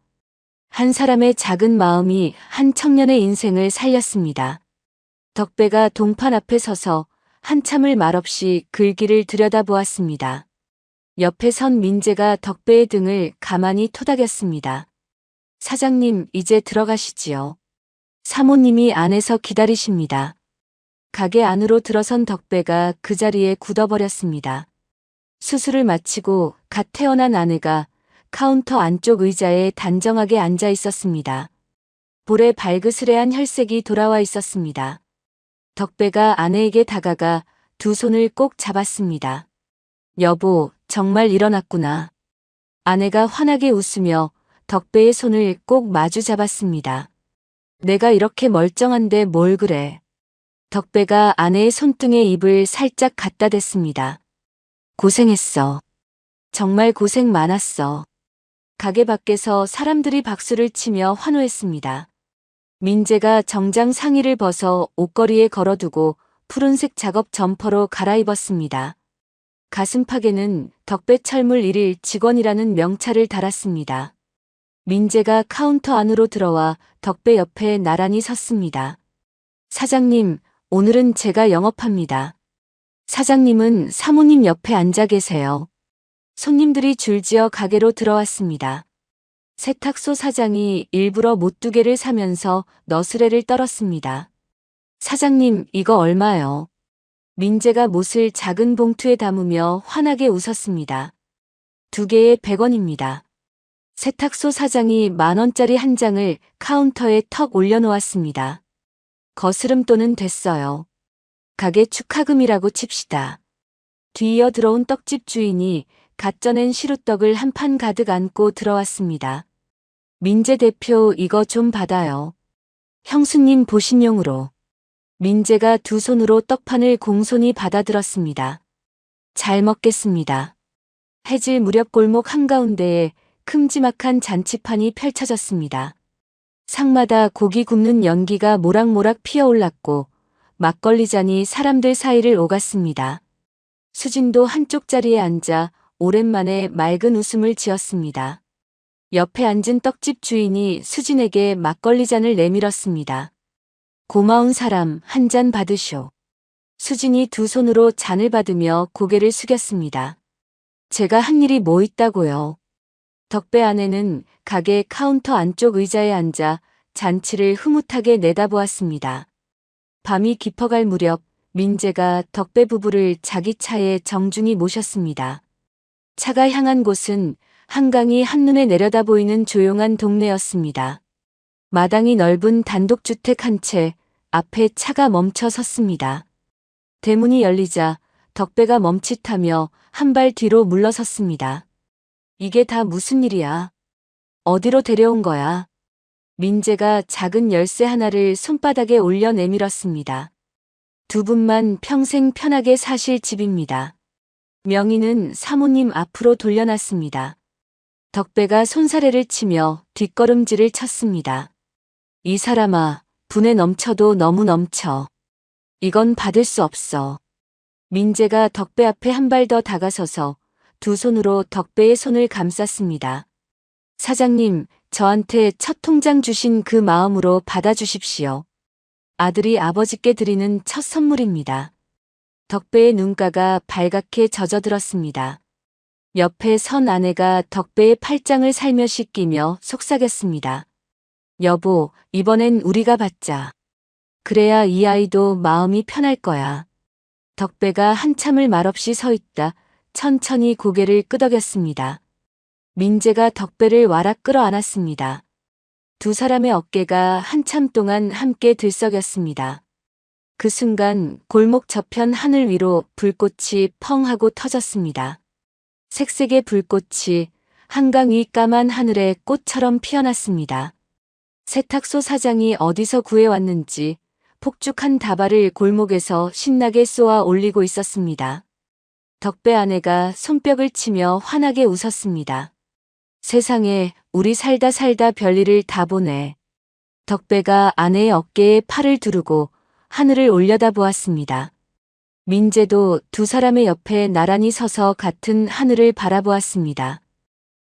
S2: 한 사람의 작은 마음이 한 청년의 인생을 살렸습니다. 덕배가 동판 앞에 서서 한참을 말없이 글귀를 들여다보았습니다. 옆에 선 민재가 덕배의 등을 가만히 토닥였습니다. 사장님, 이제 들어가시지요. 사모님이 안에서 기다리십니다. 가게 안으로 들어선 덕배가 그 자리에 굳어버렸습니다. 수술을 마치고 갓 태어난 아내가 카운터 안쪽 의자에 단정하게 앉아 있었습니다. 볼에 발그스레한 혈색이 돌아와 있었습니다. 덕배가 아내에게 다가가 두 손을 꼭 잡았습니다. 여보, 정말 일어났구나. 아내가 환하게 웃으며 덕배의 손을 꼭 마주 잡았습니다. 내가 이렇게 멀쩡한데 뭘 그래. 덕배가 아내의 손등에 입을 살짝 갖다 댔습니다. 고생했어. 정말 고생 많았어. 가게 밖에서 사람들이 박수를 치며 환호했습니다. 민재가 정장 상의를 벗어 옷걸이에 걸어두고 푸른색 작업 점퍼로 갈아입었습니다. 가슴팍에는 덕배철물 1일 직원이라는 명찰을 달았습니다. 민재가 카운터 안으로 들어와 덕배 옆에 나란히 섰습니다. 사장님, 오늘은 제가 영업합니다. 사장님은 사모님 옆에 앉아 계세요. 손님들이 줄지어 가게로 들어왔습니다. 세탁소 사장이 일부러 못두개를 사면서 너스레를 떨었습니다. 사장님, 이거 얼마요? 민재가 못을 작은 봉투에 담으며 환하게 웃었습니다. 2개에 100원입니다. 세탁소 사장이 10,000원짜리 한 장을 카운터에 턱 올려놓았습니다. 거스름돈은 됐어요. 가게 축하금이라고 칩시다. 뒤이어 들어온 떡집 주인이 갓 쪄낸 시루떡을 한 판 가득 안고 들어왔습니다. 민재 대표 이거 좀 받아요. 형수님 보신용으로. 민재가 두 손으로 떡판을 공손히 받아들었습니다. 잘 먹겠습니다. 해질 무렵 골목 한가운데에 큼지막한 잔치판이 펼쳐졌습니다. 상마다 고기 굽는 연기가 모락모락 피어올랐고 막걸리 잔이 사람들 사이를 오갔습니다. 수진도 한쪽 자리에 앉아 오랜만에 맑은 웃음을 지었습니다. 옆에 앉은 떡집 주인이 수진에게 막걸리 잔을 내밀었습니다. 고마운 사람, 한 잔 받으쇼. 수진이 두 손으로 잔을 받으며 고개를 숙였습니다. 제가 한 일이 뭐 있다고요. 덕배 아내는 가게 카운터 안쪽 의자에 앉아 잔치를 흐뭇하게 내다보았습니다. 밤이 깊어갈 무렵 민재가 덕배 부부를 자기 차에 정중히 모셨습니다. 차가 향한 곳은 한강이 한눈에 내려다 보이는 조용한 동네였습니다. 마당이 넓은 단독주택 한 채 앞에 차가 멈춰 섰습니다. 대문이 열리자 덕배가 멈칫하며 한 발 뒤로 물러섰습니다. 이게 다 무슨 일이야? 어디로 데려온 거야? 민재가 작은 열쇠 하나를 손바닥에 올려 내밀었습니다. 두 분만 평생 편하게 사실 집입니다. 명의는 사모님 앞으로 돌려놨습니다. 덕배가 손사래를 치며 뒷걸음질을 쳤습니다. 이 사람아, 분에 넘쳐도 너무 넘쳐. 이건 받을 수 없어. 민재가 덕배 앞에 한 발 더 다가서서 두 손으로 덕배의 손을 감쌌습니다. 사장님, 저한테 첫 통장 주신 그 마음으로 받아주십시오. 아들이 아버지께 드리는 첫 선물입니다. 덕배의 눈가가 발갛게 젖어들었습니다. 옆에 선 아내가 덕배의 팔짱을 살며시 끼며 속삭였습니다. 여보, 이번엔 우리가 받자. 그래야 이 아이도 마음이 편할 거야. 덕배가 한참을 말없이 서 있다 천천히 고개를 끄덕였습니다. 민재가 덕배를 와락 끌어안았습니다. 두 사람의 어깨가 한참 동안 함께 들썩였습니다. 그 순간 골목 저편 하늘 위로 불꽃이 펑 하고 터졌습니다. 색색의 불꽃이 한강 위 까만 하늘에 꽃처럼 피어났습니다. 세탁소 사장이 어디서 구해왔는지 폭죽한 다발을 골목에서 신나게 쏘아 올리고 있었습니다. 덕배 아내가 손뼉을 치며 환하게 웃었습니다. 세상에 우리 살다 살다 별일을 다 보네. 덕배가 아내의 어깨에 팔을 두르고 하늘을 올려다보았습니다. 민재도 두 사람의 옆에 나란히 서서 같은 하늘을 바라보았습니다.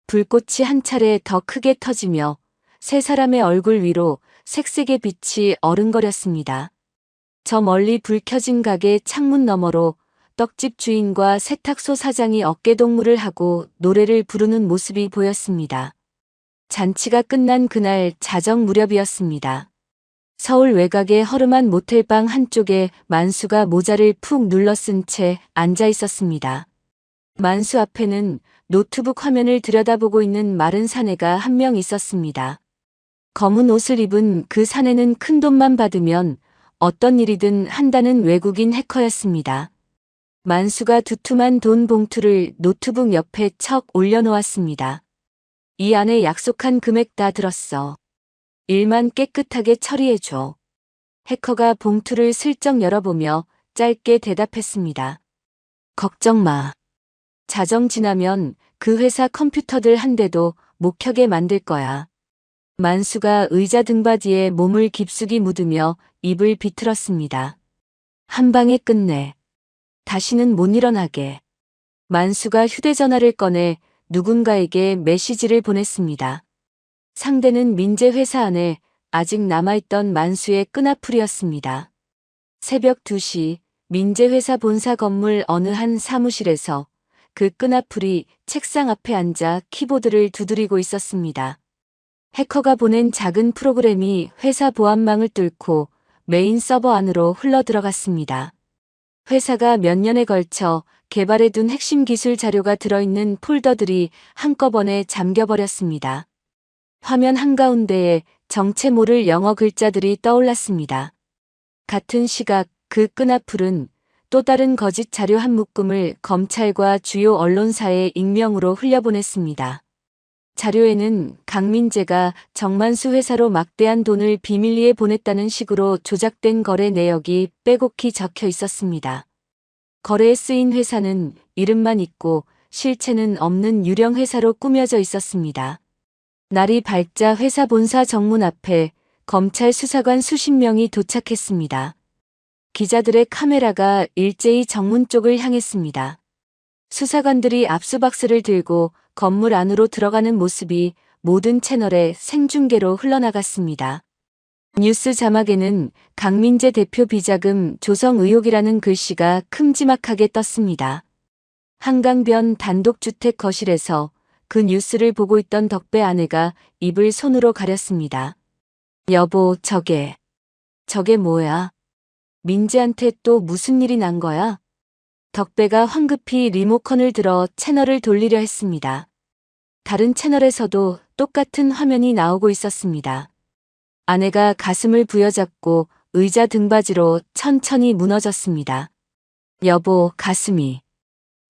S2: 불꽃이 한 차례 더 크게 터지며 세 사람의 얼굴 위로 색색의 빛이 어른거렸습니다. 저 멀리 불 켜진 가게 창문 너머로 떡집 주인과 세탁소 사장이 어깨동무를 하고 노래를 부르는 모습이 보였습니다. 잔치가 끝난 그날 자정 무렵이었습니다. 서울 외곽의 허름한 모텔방 한쪽에 만수가 모자를 푹 눌러 쓴 채 앉아 있었습니다. 만수 앞에는 노트북 화면을 들여다보고 있는 마른 사내가 한 명 있었습니다. 검은 옷을 입은 그 사내는 큰돈만 받으면 어떤 일이든 한다는 외국인 해커였습니다. 만수가 두툼한 돈 봉투를 노트북 옆에 척 올려놓았습니다. 이 안에 약속한 금액 다 들었어. 일만 깨끗하게 처리해줘. 해커가 봉투를 슬쩍 열어보며 짧게 대답했습니다. 걱정 마. 자정 지나면 그 회사 컴퓨터들 한 대도 못 켜게 만들 거야. 만수가 의자 등받이에 몸을 깊숙이 묻으며 입을 비틀었습니다. 한 방에 끝내. 다시는 못 일어나게. 만수가 휴대전화를 꺼내 누군가에게 메시지를 보냈습니다. 상대는 민재 회사 안에 아직 남아있던 만수의 끈앞풀이었습니다. 새벽 2시 민재 회사 본사 건물 어느 한 사무실에서 그 끈앞풀이 책상 앞에 앉아 키보드를 두드리고 있었습니다. 해커가 보낸 작은 프로그램이 회사 보안망을 뚫고 메인 서버 안으로 흘러들어갔습니다. 회사가 몇 년에 걸쳐 개발해둔 핵심 기술 자료가 들어있는 폴더들이 한꺼번에 잠겨버렸습니다. 화면 한가운데에 정체 모를 영어 글자들이 떠올랐습니다. 같은 시각 그 끈앞풀은 또 다른 거짓 자료 한 묶음을 검찰과 주요 언론사에 익명으로 흘려보냈습니다. 자료에는 강민재가 정만수 회사로 막대한 돈을 비밀리에 보냈다는 식으로 조작된 거래 내역이 빼곡히 적혀 있었습니다. 거래에 쓰인 회사는 이름만 있고 실체는 없는 유령 회사로 꾸며져 있었습니다. 날이 밝자 회사 본사 정문 앞에 검찰 수사관 수십 명이 도착했습니다. 기자들의 카메라가 일제히 정문 쪽을 향했습니다. 수사관들이 압수박스를 들고 건물 안으로 들어가는 모습이 모든 채널에 생중계로 흘러나갔습니다. 뉴스 자막에는 강민재 대표 비자금 조성 의혹이라는 글씨가 큼지막하게 떴습니다. 한강변 단독주택 거실에서 그 뉴스를 보고 있던 덕배 아내가 입을 손으로 가렸습니다. 여보, 저게 뭐야? 민재한테 또 무슨 일이 난 거야? 덕배가 황급히 리모컨을 들어 채널을 돌리려 했습니다. 다른 채널에서도 똑같은 화면이 나오고 있었습니다. 아내가 가슴을 부여잡고 의자 등받이로 천천히 무너졌습니다. 여보, 가슴이.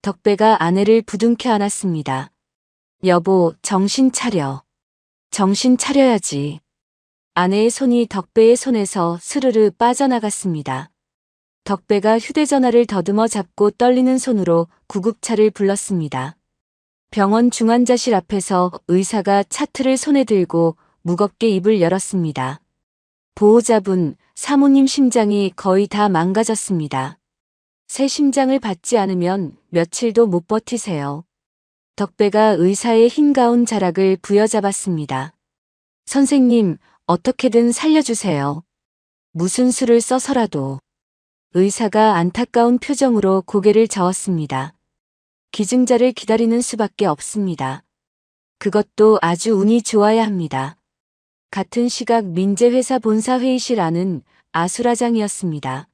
S2: 덕배가 아내를 부둥켜 안았습니다. 여보, 정신 차려. 정신 차려야지. 아내의 손이 덕배의 손에서 스르르 빠져나갔습니다. 덕배가 휴대전화를 더듬어 잡고 떨리는 손으로 구급차를 불렀습니다. 병원 중환자실 앞에서 의사가 차트를 손에 들고 무겁게 입을 열었습니다. 보호자분, 사모님 심장이 거의 다 망가졌습니다. 새 심장을 받지 않으면 며칠도 못 버티세요. 덕배가 의사의 흰 가운 자락을 부여잡았습니다. 선생님, 어떻게든 살려주세요. 무슨 수를 써서라도. 의사가 안타까운 표정으로 고개를 저었습니다. 기증자를 기다리는 수밖에 없습니다. 그것도 아주 운이 좋아야 합니다. 같은 시각 민재 회사 본사 회의실 안은 아수라장이었습니다.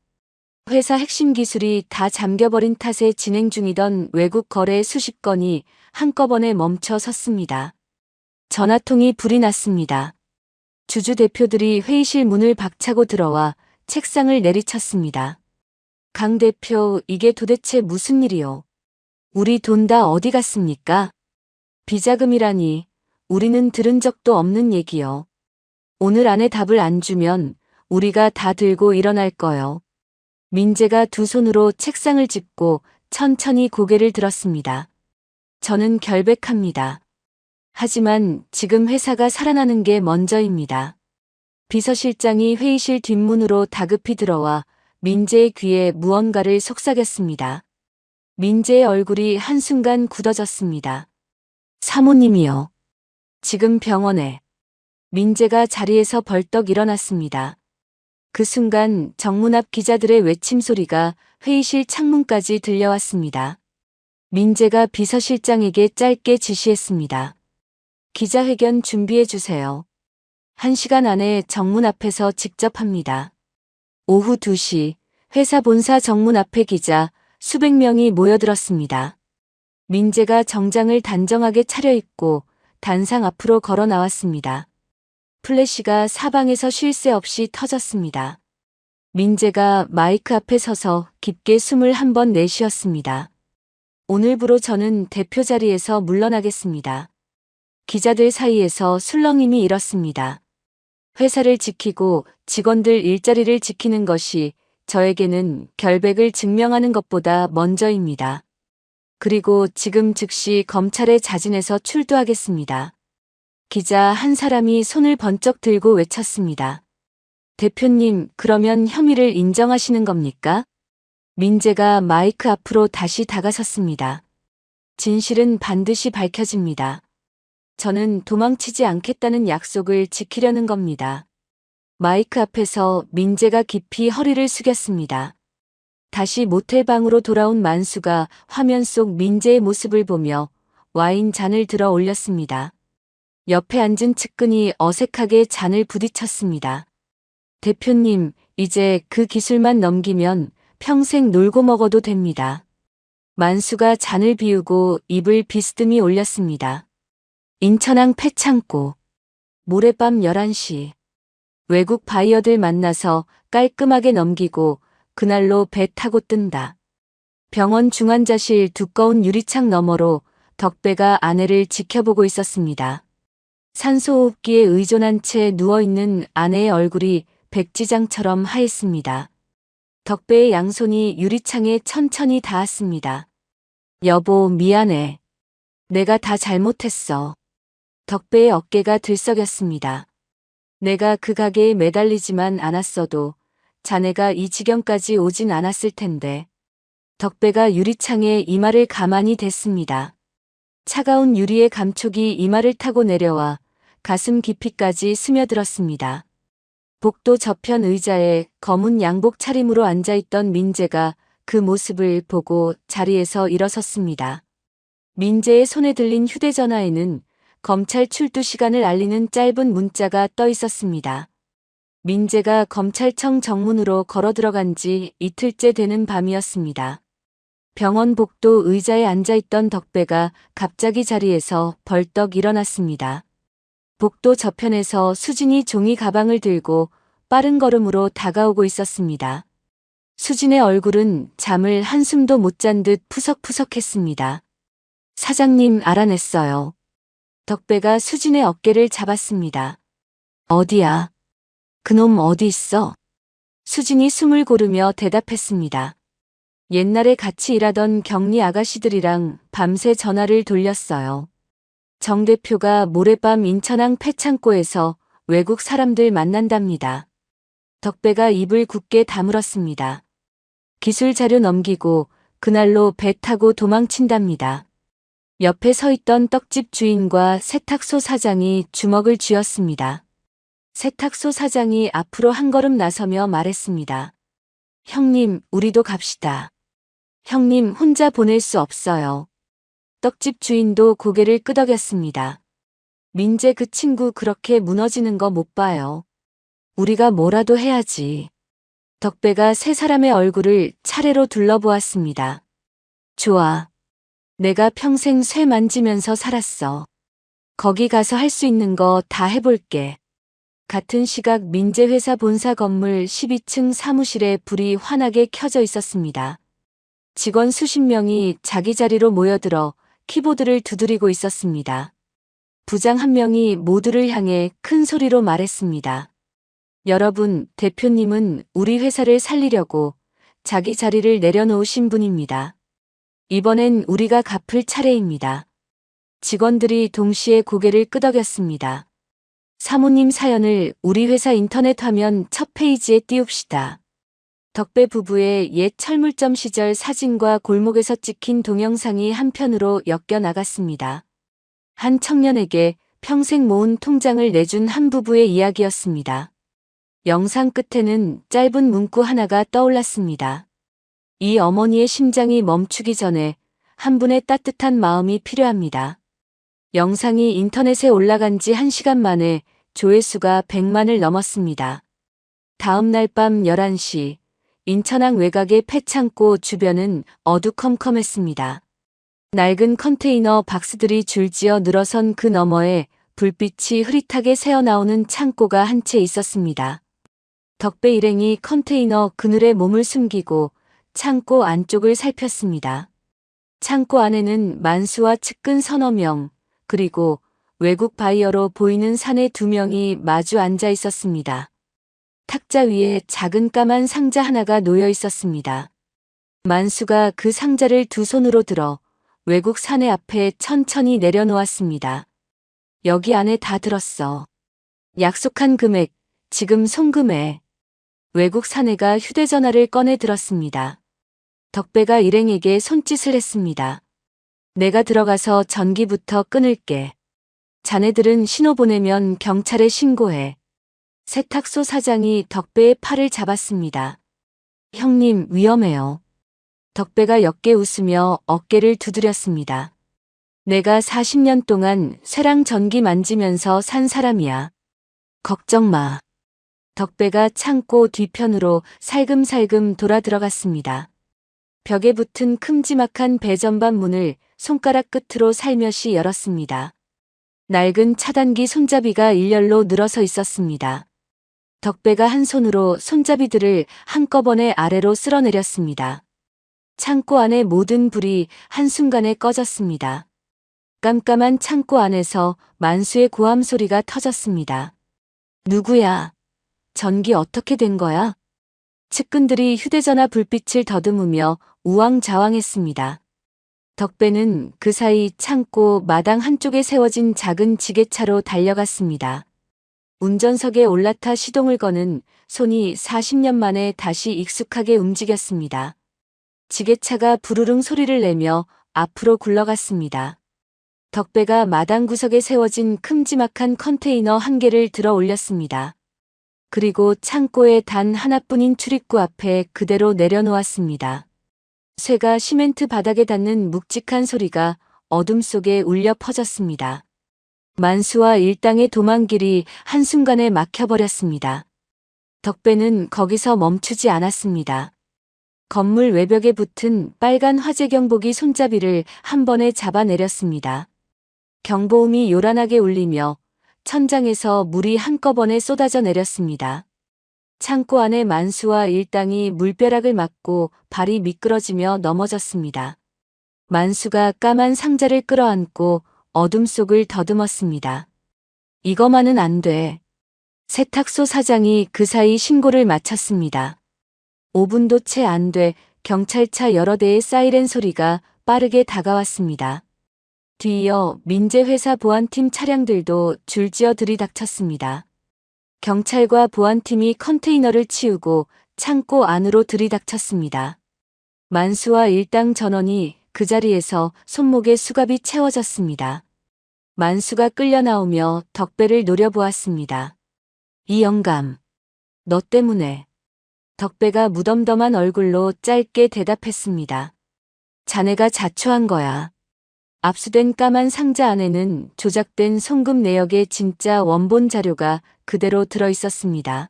S2: 회사 핵심 기술이 다 잠겨버린 탓에 진행 중이던 외국 거래 수십 건이 한꺼번에 멈춰 섰습니다. 전화통이 불이 났습니다. 주주 대표들이 회의실 문을 박차고 들어와 책상을 내리쳤습니다. 강 대표, 이게 도대체 무슨 일이요? 우리 돈 다 어디 갔습니까? 비자금이라니, 우리는 들은 적도 없는 얘기요. 오늘 안에 답을 안 주면 우리가 다 들고 일어날 거요. 민재가 두 손으로 책상을 짚고 천천히 고개를 들었습니다. 저는 결백합니다. 하지만 지금 회사가 살아나는 게 먼저입니다. 비서실장이 회의실 뒷문으로 다급히 들어와 민재의 귀에 무언가를 속삭였습니다. 민재의 얼굴이 한순간 굳어졌습니다. 사모님이요. 지금 병원에. 민재가 자리에서 벌떡 일어났습니다. 그 순간 정문 앞 기자들의 외침 소리가 회의실 창문까지 들려왔습니다. 민재가 비서실장에게 짧게 지시했습니다. 기자회견 준비해 주세요. 1시간 안에 정문 앞에서 직접 합니다. 오후 2시 회사 본사 정문 앞에 기자 수백 명이 모여들었습니다. 민재가 정장을 단정하게 차려입고 단상 앞으로 걸어 나왔습니다. 플래시가 사방에서 쉴 새 없이 터졌습니다. 민재가 마이크 앞에 서서 깊게 숨을 한 번 내쉬었습니다. 오늘부로 저는 대표 자리에서 물러나겠습니다. 기자들 사이에서 술렁임이 일었습니다. 회사를 지키고 직원들 일자리를 지키는 것이 저에게는 결백을 증명하는 것보다 먼저입니다. 그리고 지금 즉시 검찰에 자진해서 출두하겠습니다. 기자 한 사람이 손을 번쩍 들고 외쳤습니다. 대표님, 그러면 혐의를 인정하시는 겁니까? 민재가 마이크 앞으로 다시 다가섰습니다. 진실은 반드시 밝혀집니다. 저는 도망치지 않겠다는 약속을 지키려는 겁니다. 마이크 앞에서 민재가 깊이 허리를 숙였습니다. 다시 모텔방으로 돌아온 만수가 화면 속 민재의 모습을 보며 와인 잔을 들어 올렸습니다. 옆에 앉은 측근이 어색하게 잔을 부딪혔습니다. 대표님, 이제 그 기술만 넘기면 평생 놀고 먹어도 됩니다. 만수가 잔을 비우고 입을 비스듬히 올렸습니다. 인천항 폐창고. 모레밤 11시. 외국 바이어들 만나서 깔끔하게 넘기고 그날로 배 타고 뜬다. 병원 중환자실 두꺼운 유리창 너머로 덕배가 아내를 지켜보고 있었습니다. 산소호흡기에 의존한 채 누워있는 아내의 얼굴이 백지장처럼 하였습니다. 덕배의 양손이 유리창에 천천히 닿았습니다. 여보, 미안해. 내가 다 잘못했어. 덕배의 어깨가 들썩였습니다. 내가 그 가게에 매달리지만 않았어도 자네가 이 지경까지 오진 않았을 텐데. 덕배가 유리창에 이마를 가만히 댔습니다. 차가운 유리의 감촉이 이마를 타고 내려와 가슴 깊이까지 스며들었습니다. 복도 저편 의자에 검은 양복 차림으로 앉아있던 민재가 그 모습을 보고 자리에서 일어섰습니다. 민재의 손에 들린 휴대전화에는 검찰 출두 시간을 알리는 짧은 문자가 떠 있었습니다. 민재가 검찰청 정문으로 걸어 들어간 지 이틀째 되는 밤이었습니다. 병원 복도 의자에 앉아있던 덕배가 갑자기 자리에서 벌떡 일어났습니다. 복도 저편에서 수진이 종이 가방을 들고 빠른 걸음으로 다가오고 있었습니다. 수진의 얼굴은 잠을 한숨도 못 잔 듯 푸석푸석했습니다. 사장님, 알아냈어요. 덕배가 수진의 어깨를 잡았습니다. 어디야? 그놈 어디 있어? 수진이 숨을 고르며 대답했습니다. 옛날에 같이 일하던 격리 아가씨들이랑 밤새 전화를 돌렸어요. 정 대표가 모레밤 인천항 폐창고에서 외국 사람들 만난답니다. 덕배가 입을 굳게 다물었습니다. 기술 자료 넘기고 그날로 배 타고 도망친답니다. 옆에 서 있던 떡집 주인과 세탁소 사장이 주먹을 쥐었습니다. 세탁소 사장이 앞으로 한 걸음 나서며 말했습니다. 형님, 우리도 갑시다. 형님, 혼자 보낼 수 없어요. 떡집 주인도 고개를 끄덕였습니다. 민재 그 친구 그렇게 무너지는 거 못 봐요. 우리가 뭐라도 해야지. 덕배가 세 사람의 얼굴을 차례로 둘러보았습니다. 좋아. 내가 평생 쇠 만지면서 살았어. 거기 가서 할 수 있는 거 다 해볼게. 같은 시각 민재 회사 본사 건물 12층 사무실에 불이 환하게 켜져 있었습니다. 직원 수십 명이 자기 자리로 모여들어 키보드를 두드리고 있었습니다. 부장 한 명이 모두를 향해 큰 소리로 말했습니다. 여러분, 대표님은 우리 회사를 살리려고 자기 자리를 내려놓으신 분입니다. 이번엔 우리가 갚을 차례입니다. 직원들이 동시에 고개를 끄덕였습니다. 사모님 사연을 우리 회사 인터넷 화면 첫 페이지에 띄웁시다. 덕배 부부의 옛 철물점 시절 사진과 골목에서 찍힌 동영상이 한편으로 엮여 나갔습니다. 한 청년에게 평생 모은 통장을 내준 한 부부의 이야기였습니다. 영상 끝에는 짧은 문구 하나가 떠올랐습니다. 이 어머니의 심장이 멈추기 전에 한 분의 따뜻한 마음이 필요합니다. 영상이 인터넷에 올라간 지 1시간 만에 조회수가 100만을 넘었습니다. 다음 날 밤 11시, 인천항 외곽의 폐창고 주변은 어두컴컴했습니다. 낡은 컨테이너 박스들이 줄지어 늘어선 그 너머에 불빛이 흐릿하게 새어나오는 창고가 한 채 있었습니다. 덕배 일행이 컨테이너 그늘에 몸을 숨기고 창고 안쪽을 살폈습니다. 창고 안에는 만수와 측근 서너 명, 그리고 외국 바이어로 보이는 사내 두 명이 마주 앉아 있었습니다. 탁자 위에 작은 까만 상자 하나가 놓여 있었습니다. 만수가 그 상자를 두 손으로 들어 외국 사내 앞에 천천히 내려놓았습니다. 여기 안에 다 들었어. 약속한 금액, 지금 송금해. 외국 사내가 휴대전화를 꺼내 들었습니다. 덕배가 일행에게 손짓을 했습니다. 내가 들어가서 전기부터 끊을게. 자네들은 신호 보내면 경찰에 신고해. 세탁소 사장이 덕배의 팔을 잡았습니다. 형님, 위험해요. 덕배가 옅게 웃으며 어깨를 두드렸습니다. 내가 40년 동안 쇠랑 전기 만지면서 산 사람이야. 걱정 마. 덕배가 창고 뒤편으로 살금살금 돌아 들어갔습니다. 벽에 붙은 큼지막한 배전반 문을 손가락 끝으로 살며시 열었습니다. 낡은 차단기 손잡이가 일렬로 늘어서 있었습니다. 덕배가 한 손으로 손잡이들을 한꺼번에 아래로 쓸어내렸습니다. 창고 안의 모든 불이 한순간에 꺼졌습니다. 깜깜한 창고 안에서 만수의 고함 소리가 터졌습니다. 누구야? 전기 어떻게 된 거야? 측근들이 휴대전화 불빛을 더듬으며 우왕좌왕했습니다. 덕배는 그 사이 창고 마당 한쪽에 세워진 작은 지게차로 달려갔습니다. 운전석에 올라타 시동을 거는 손이 40년 만에 다시 익숙하게 움직였습니다. 지게차가 부르릉 소리를 내며 앞으로 굴러갔습니다. 덕배가 마당 구석에 세워진 큼지막한 컨테이너 한 개를 들어 올렸습니다. 그리고 창고의 단 하나뿐인 출입구 앞에 그대로 내려놓았습니다. 쇠가 시멘트 바닥에 닿는 묵직한 소리가 어둠 속에 울려 퍼졌습니다. 만수와 일당의 도망길이 한순간에 막혀버렸습니다. 덕배는 거기서 멈추지 않았습니다. 건물 외벽에 붙은 빨간 화재 경보기 손잡이를 한 번에 잡아내렸습니다. 경보음이 요란하게 울리며 천장에서 물이 한꺼번에 쏟아져 내렸습니다. 창고 안에 만수와 일당이 물벼락을 맞고 발이 미끄러지며 넘어졌습니다. 만수가 까만 상자를 끌어안고 어둠 속을 더듬었습니다. 이거만은 안 돼. 세탁소 사장이 그 사이 신고를 마쳤습니다. 5분도 채 안 돼 경찰차 여러 대의 사이렌 소리가 빠르게 다가왔습니다. 뒤이어 민재회사 보안팀 차량들도 줄지어 들이닥쳤습니다. 경찰과 보안팀이 컨테이너를 치우고 창고 안으로 들이닥쳤습니다. 만수와 일당 전원이 그 자리에서 손목에 수갑이 채워졌습니다. 만수가 끌려 나오며 덕배를 노려보았습니다. 이 영감, 너 때문에. 덕배가 무덤덤한 얼굴로 짧게 대답했습니다. 자네가 자초한 거야. 압수된 까만 상자 안에는 조작된 송금 내역의 진짜 원본 자료가 그대로 들어 있었습니다.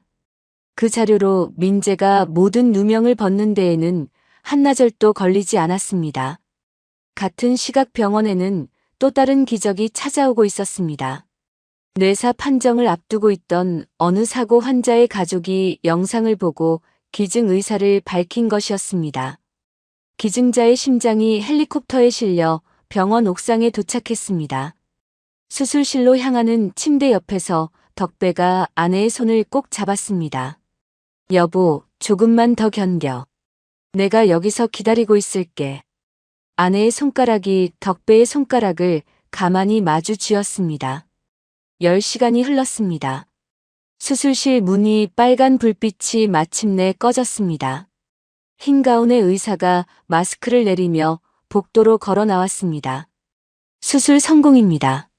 S2: 그 자료로 민재가 모든 누명을 벗는 데에는 한나절도 걸리지 않았습니다. 같은 시각 병원에는 또 다른 기적이 찾아오고 있었습니다. 뇌사 판정을 앞두고 있던 어느 사고 환자의 가족이 영상을 보고 기증 의사를 밝힌 것이었습니다. 기증자의 심장이 헬리콥터에 실려 병원 옥상에 도착했습니다. 수술실로 향하는 침대 옆에서 덕배가 아내의 손을 꼭 잡았습니다. 여보, 조금만 더 견뎌. 내가 여기서 기다리고 있을게. 아내의 손가락이 덕배의 손가락을 가만히 마주 쥐었습니다. 10시간이 흘렀습니다. 수술실 문이 빨간 불빛이 마침내 꺼졌습니다. 흰 가운의 의사가 마스크를 내리며 복도로 걸어 나왔습니다. 수술 성공입니다.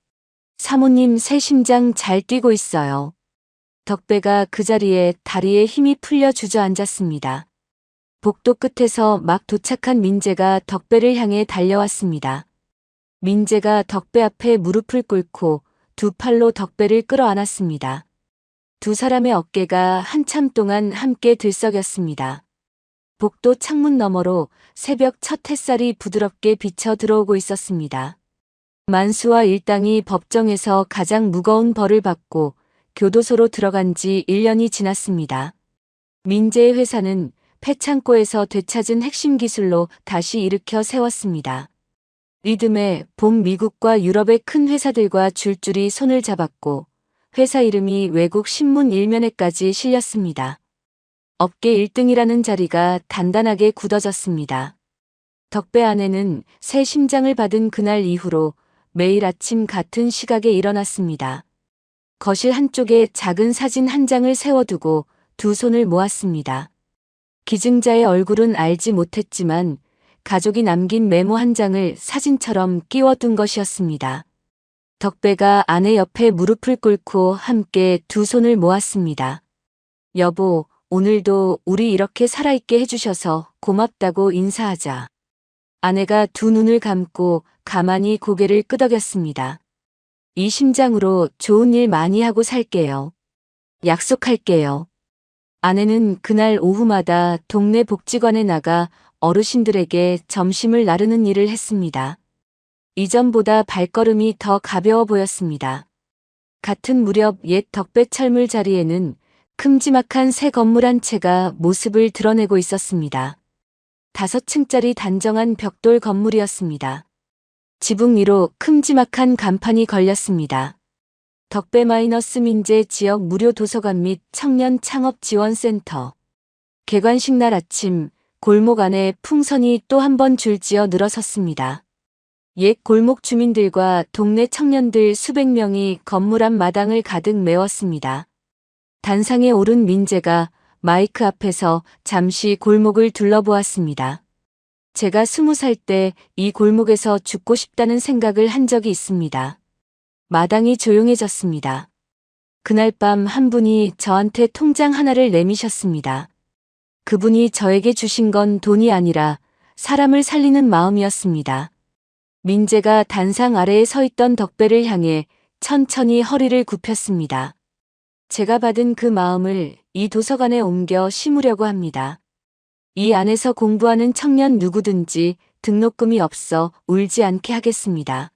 S2: 사모님 새 심장 잘 뛰고 있어요. 덕배가 그 자리에 다리에 힘이 풀려 주저앉았습니다. 복도 끝에서 막 도착한 민재가 덕배를 향해 달려왔습니다. 민재가 덕배 앞에 무릎을 꿇고 두 팔로 덕배를 끌어안았습니다. 두 사람의 어깨가 한참 동안 함께 들썩였습니다. 복도 창문 너머로 새벽 첫 햇살이 부드럽게 비쳐 들어오고 있었습니다. 만수와 일당이 법정에서 가장 무거운 벌을 받고 교도소로 들어간 지 1년이 지났습니다. 민재의 회사는 폐창고에서 되찾은 핵심 기술로 다시 일으켜 세웠습니다. 이듬해 봄 미국과 유럽의 큰 회사들과 줄줄이 손을 잡았고 회사 이름이 외국 신문 일면에까지 실렸습니다. 업계 1등이라는 자리가 단단하게 굳어졌습니다. 덕배 아내는 새 심장을 받은 그날 이후로 매일 아침 같은 시각에 일어났습니다. 거실 한쪽에 작은 사진 한 장을 세워두고 두 손을 모았습니다. 기증자의 얼굴은 알지 못했지만 가족이 남긴 메모 한 장을 사진처럼 끼워둔 것이었습니다. 덕배가 아내 옆에 무릎을 꿇고 함께 두 손을 모았습니다. 여보, 오늘도 우리 이렇게 살아있게 해주셔서 고맙다고 인사하자. 아내가 두 눈을 감고 가만히 고개를 끄덕였습니다. 이 심장으로 좋은 일 많이 하고 살게요. 약속할게요. 아내는 그날 오후마다 동네 복지관에 나가 어르신들에게 점심을 나르는 일을 했습니다. 이전보다 발걸음이 더 가벼워 보였습니다. 같은 무렵 옛 덕배 철물 자리에는 큼지막한 새 건물 한 채가 모습을 드러내고 있었습니다. 5층짜리 단정한 벽돌 건물이었습니다. 지붕 위로 큼지막한 간판이 걸렸습니다. 덕배 마이너스 민재 지역 무료 도서관 및 청년 창업 지원센터. 개관식 날 아침 골목 안에 풍선이 또 한 번 줄지어 늘어섰습니다. 옛 골목 주민들과 동네 청년들 수백 명이 건물 앞 마당을 가득 메웠습니다. 단상에 오른 민재가 마이크 앞에서 잠시 골목을 둘러보았습니다. 제가 20살 때 이 골목에서 죽고 싶다는 생각을 한 적이 있습니다. 마당이 조용해졌습니다. 그날 밤 한 분이 저한테 통장 하나를 내미셨습니다. 그분이 저에게 주신 건 돈이 아니라 사람을 살리는 마음이었습니다. 민재가 단상 아래에 서 있던 덕배를 향해 천천히 허리를 굽혔습니다. 제가 받은 그 마음을 이 도서관에 옮겨 심으려고 합니다. 이 안에서 공부하는 청년 누구든지 등록금이 없어 울지 않게 하겠습니다.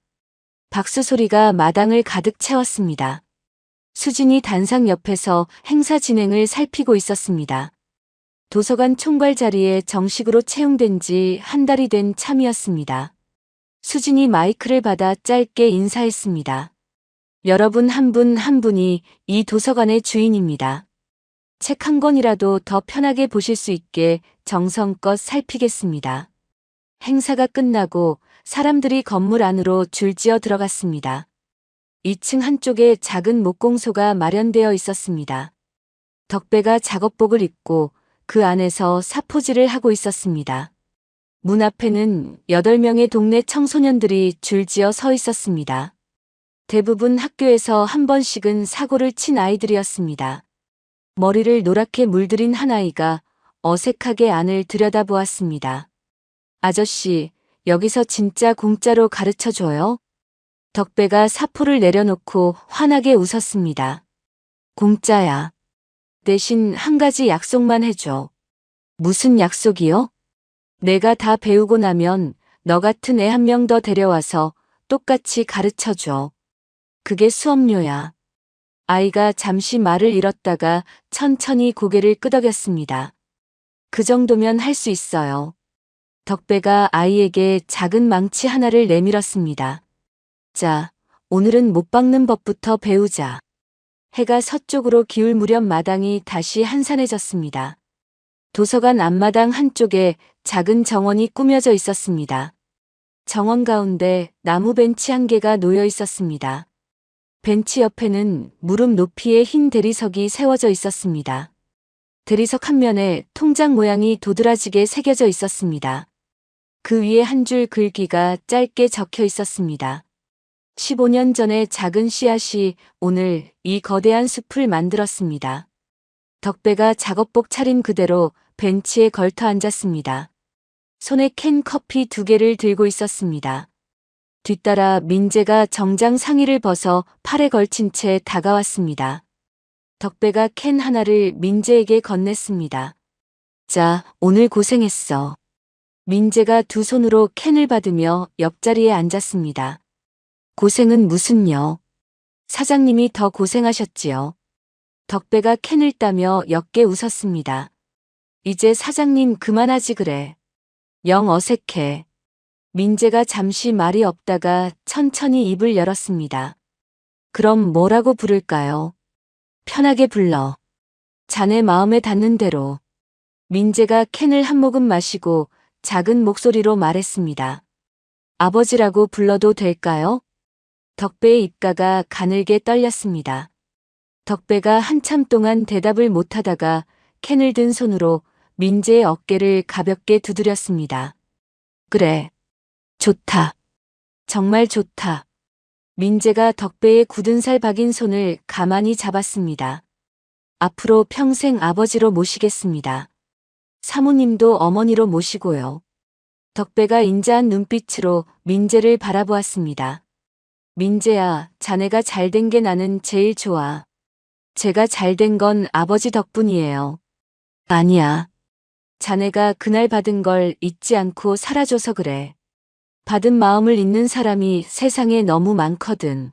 S2: 박수 소리가 마당을 가득 채웠습니다. 수진이 단상 옆에서 행사 진행을 살피고 있었습니다. 도서관 총괄 자리에 정식으로 채용된 지 한 달이 된 참이었습니다. 수진이 마이크를 받아 짧게 인사했습니다. 여러분 한 분 한 분이 이 도서관의 주인입니다. 책 한 권이라도 더 편하게 보실 수 있게 정성껏 살피겠습니다. 행사가 끝나고 사람들이 건물 안으로 줄지어 들어갔습니다. 2층 한쪽에 작은 목공소가 마련되어 있었습니다. 덕배가 작업복을 입고 그 안에서 사포질을 하고 있었습니다. 문 앞에는 8명의 동네 청소년들이 줄지어 서 있었습니다. 대부분 학교에서 한 번씩은 사고를 친 아이들이었습니다. 머리를 노랗게 물들인 한 아이가 어색하게 안을 들여다보았습니다. 아저씨, 여기서 진짜 공짜로 가르쳐줘요? 덕배가 사포를 내려놓고 환하게 웃었습니다. 공짜야. 대신 한 가지 약속만 해줘. 무슨 약속이요? 내가 다 배우고 나면 너 같은 애 한 명 더 데려와서 똑같이 가르쳐줘. 그게 수업료야. 아이가 잠시 말을 잃었다가 천천히 고개를 끄덕였습니다. 그 정도면 할 수 있어요. 덕배가 아이에게 작은 망치 하나를 내밀었습니다. 자, 오늘은 못 박는 법부터 배우자. 해가 서쪽으로 기울 무렵 마당이 다시 한산해졌습니다. 도서관 앞마당 한쪽에 작은 정원이 꾸며져 있었습니다. 정원 가운데 나무 벤치 한 개가 놓여 있었습니다. 벤치 옆에는 무릎 높이의 흰 대리석이 세워져 있었습니다. 대리석 한 면에 통장 모양이 도드라지게 새겨져 있었습니다. 그 위에 한 줄 글귀가 짧게 적혀 있었습니다. 15년 전에 작은 씨앗이 오늘 이 거대한 숲을 만들었습니다. 덕배가 작업복 차림 그대로 벤치에 걸터 앉았습니다. 손에 캔 커피 2개를 들고 있었습니다. 뒤따라 민재가 정장 상의를 벗어 팔에 걸친 채 다가왔습니다. 덕배가 캔 하나를 민재에게 건넸습니다. 자, 오늘 고생했어. 민재가 두 손으로 캔을 받으며 옆자리에 앉았습니다. 고생은 무슨요? 사장님이 더 고생하셨지요. 덕배가 캔을 따며 옅게 웃었습니다. 이제 사장님 그만하지 그래. 영 어색해. 민재가 잠시 말이 없다가 천천히 입을 열었습니다. 그럼 뭐라고 부를까요? 편하게 불러. 자네 마음에 닿는 대로. 민재가 캔을 한 모금 마시고 작은 목소리로 말했습니다. 아버지라고 불러도 될까요? 덕배의 입가가 가늘게 떨렸습니다. 덕배가 한참 동안 대답을 못하다가 캔을 든 손으로 민재의 어깨를 가볍게 두드렸습니다. 그래. 좋다. 정말 좋다. 민재가 덕배의 굳은 살 박인 손을 가만히 잡았습니다. 앞으로 평생 아버지로 모시겠습니다. 사모님도 어머니로 모시고요. 덕배가 인자한 눈빛으로 민재를 바라보았습니다. 민재야, 자네가 잘된 게 나는 제일 좋아. 제가 잘된 건 아버지 덕분이에요. 아니야. 자네가 그날 받은 걸 잊지 않고 살아줘서 그래. 받은 마음을 잊는 사람이 세상에 너무 많거든.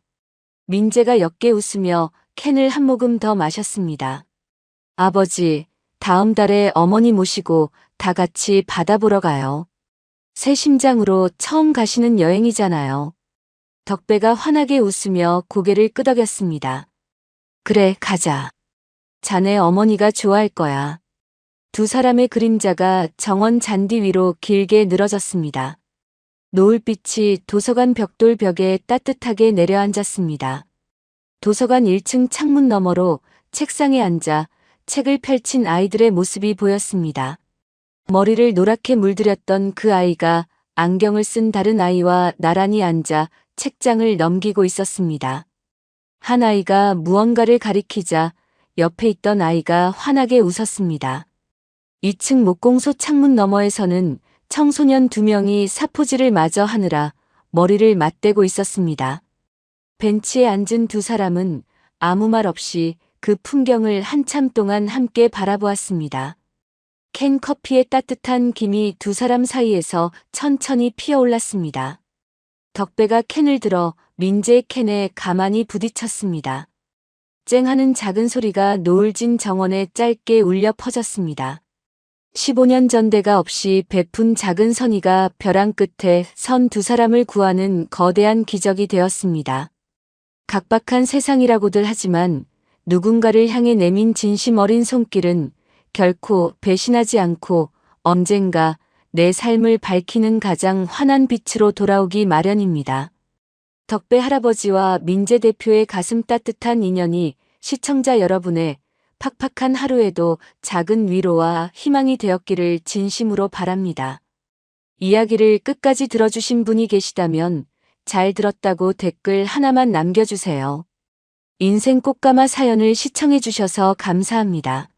S2: 민재가 옅게 웃으며 캔을 한 모금 더 마셨습니다. 아버지, 다음 달에 어머니 모시고 다 같이 바다 보러 가요. 새 심장으로 처음 가시는 여행이잖아요. 덕배가 환하게 웃으며 고개를 끄덕였습니다. 그래, 가자. 자네 어머니가 좋아할 거야. 두 사람의 그림자가 정원 잔디 위로 길게 늘어졌습니다. 노을빛이 도서관 벽돌 벽에 따뜻하게 내려앉았습니다. 도서관 1층 창문 너머로 책상에 앉아 책을 펼친 아이들의 모습이 보였습니다. 머리를 노랗게 물들였던 그 아이가 안경을 쓴 다른 아이와 나란히 앉아 책장을 넘기고 있었습니다. 한 아이가 무언가를 가리키자 옆에 있던 아이가 환하게 웃었습니다. 2층 목공소 창문 너머에서는 청소년 2명이 사포질을 마저 하느라 머리를 맞대고 있었습니다. 벤치에 앉은 두 사람은 아무 말 없이 그 풍경을 한참 동안 함께 바라보았습니다. 캔 커피의 따뜻한 김이 두 사람 사이에서 천천히 피어올랐습니다. 덕배가 캔을 들어 민재의 캔에 가만히 부딪혔습니다. 쨍하는 작은 소리가 노을진 정원에 짧게 울려 퍼졌습니다. 15년 전대가 없이 베푼 작은 선의가 벼랑 끝에 선 두 사람을 구하는 거대한 기적이 되었습니다. 각박한 세상이라고들 하지만 누군가를 향해 내민 진심 어린 손길은 결코 배신하지 않고 언젠가 내 삶을 밝히는 가장 환한 빛으로 돌아오기 마련입니다. 덕배 할아버지와 민재 대표의 가슴 따뜻한 인연이 시청자 여러분의 팍팍한 하루에도 작은 위로와 희망이 되었기를 진심으로 바랍니다. 이야기를 끝까지 들어주신 분이 계시다면 잘 들었다고 댓글 하나만 남겨주세요. 인생 꽃가마 사연을 시청해주셔서 감사합니다.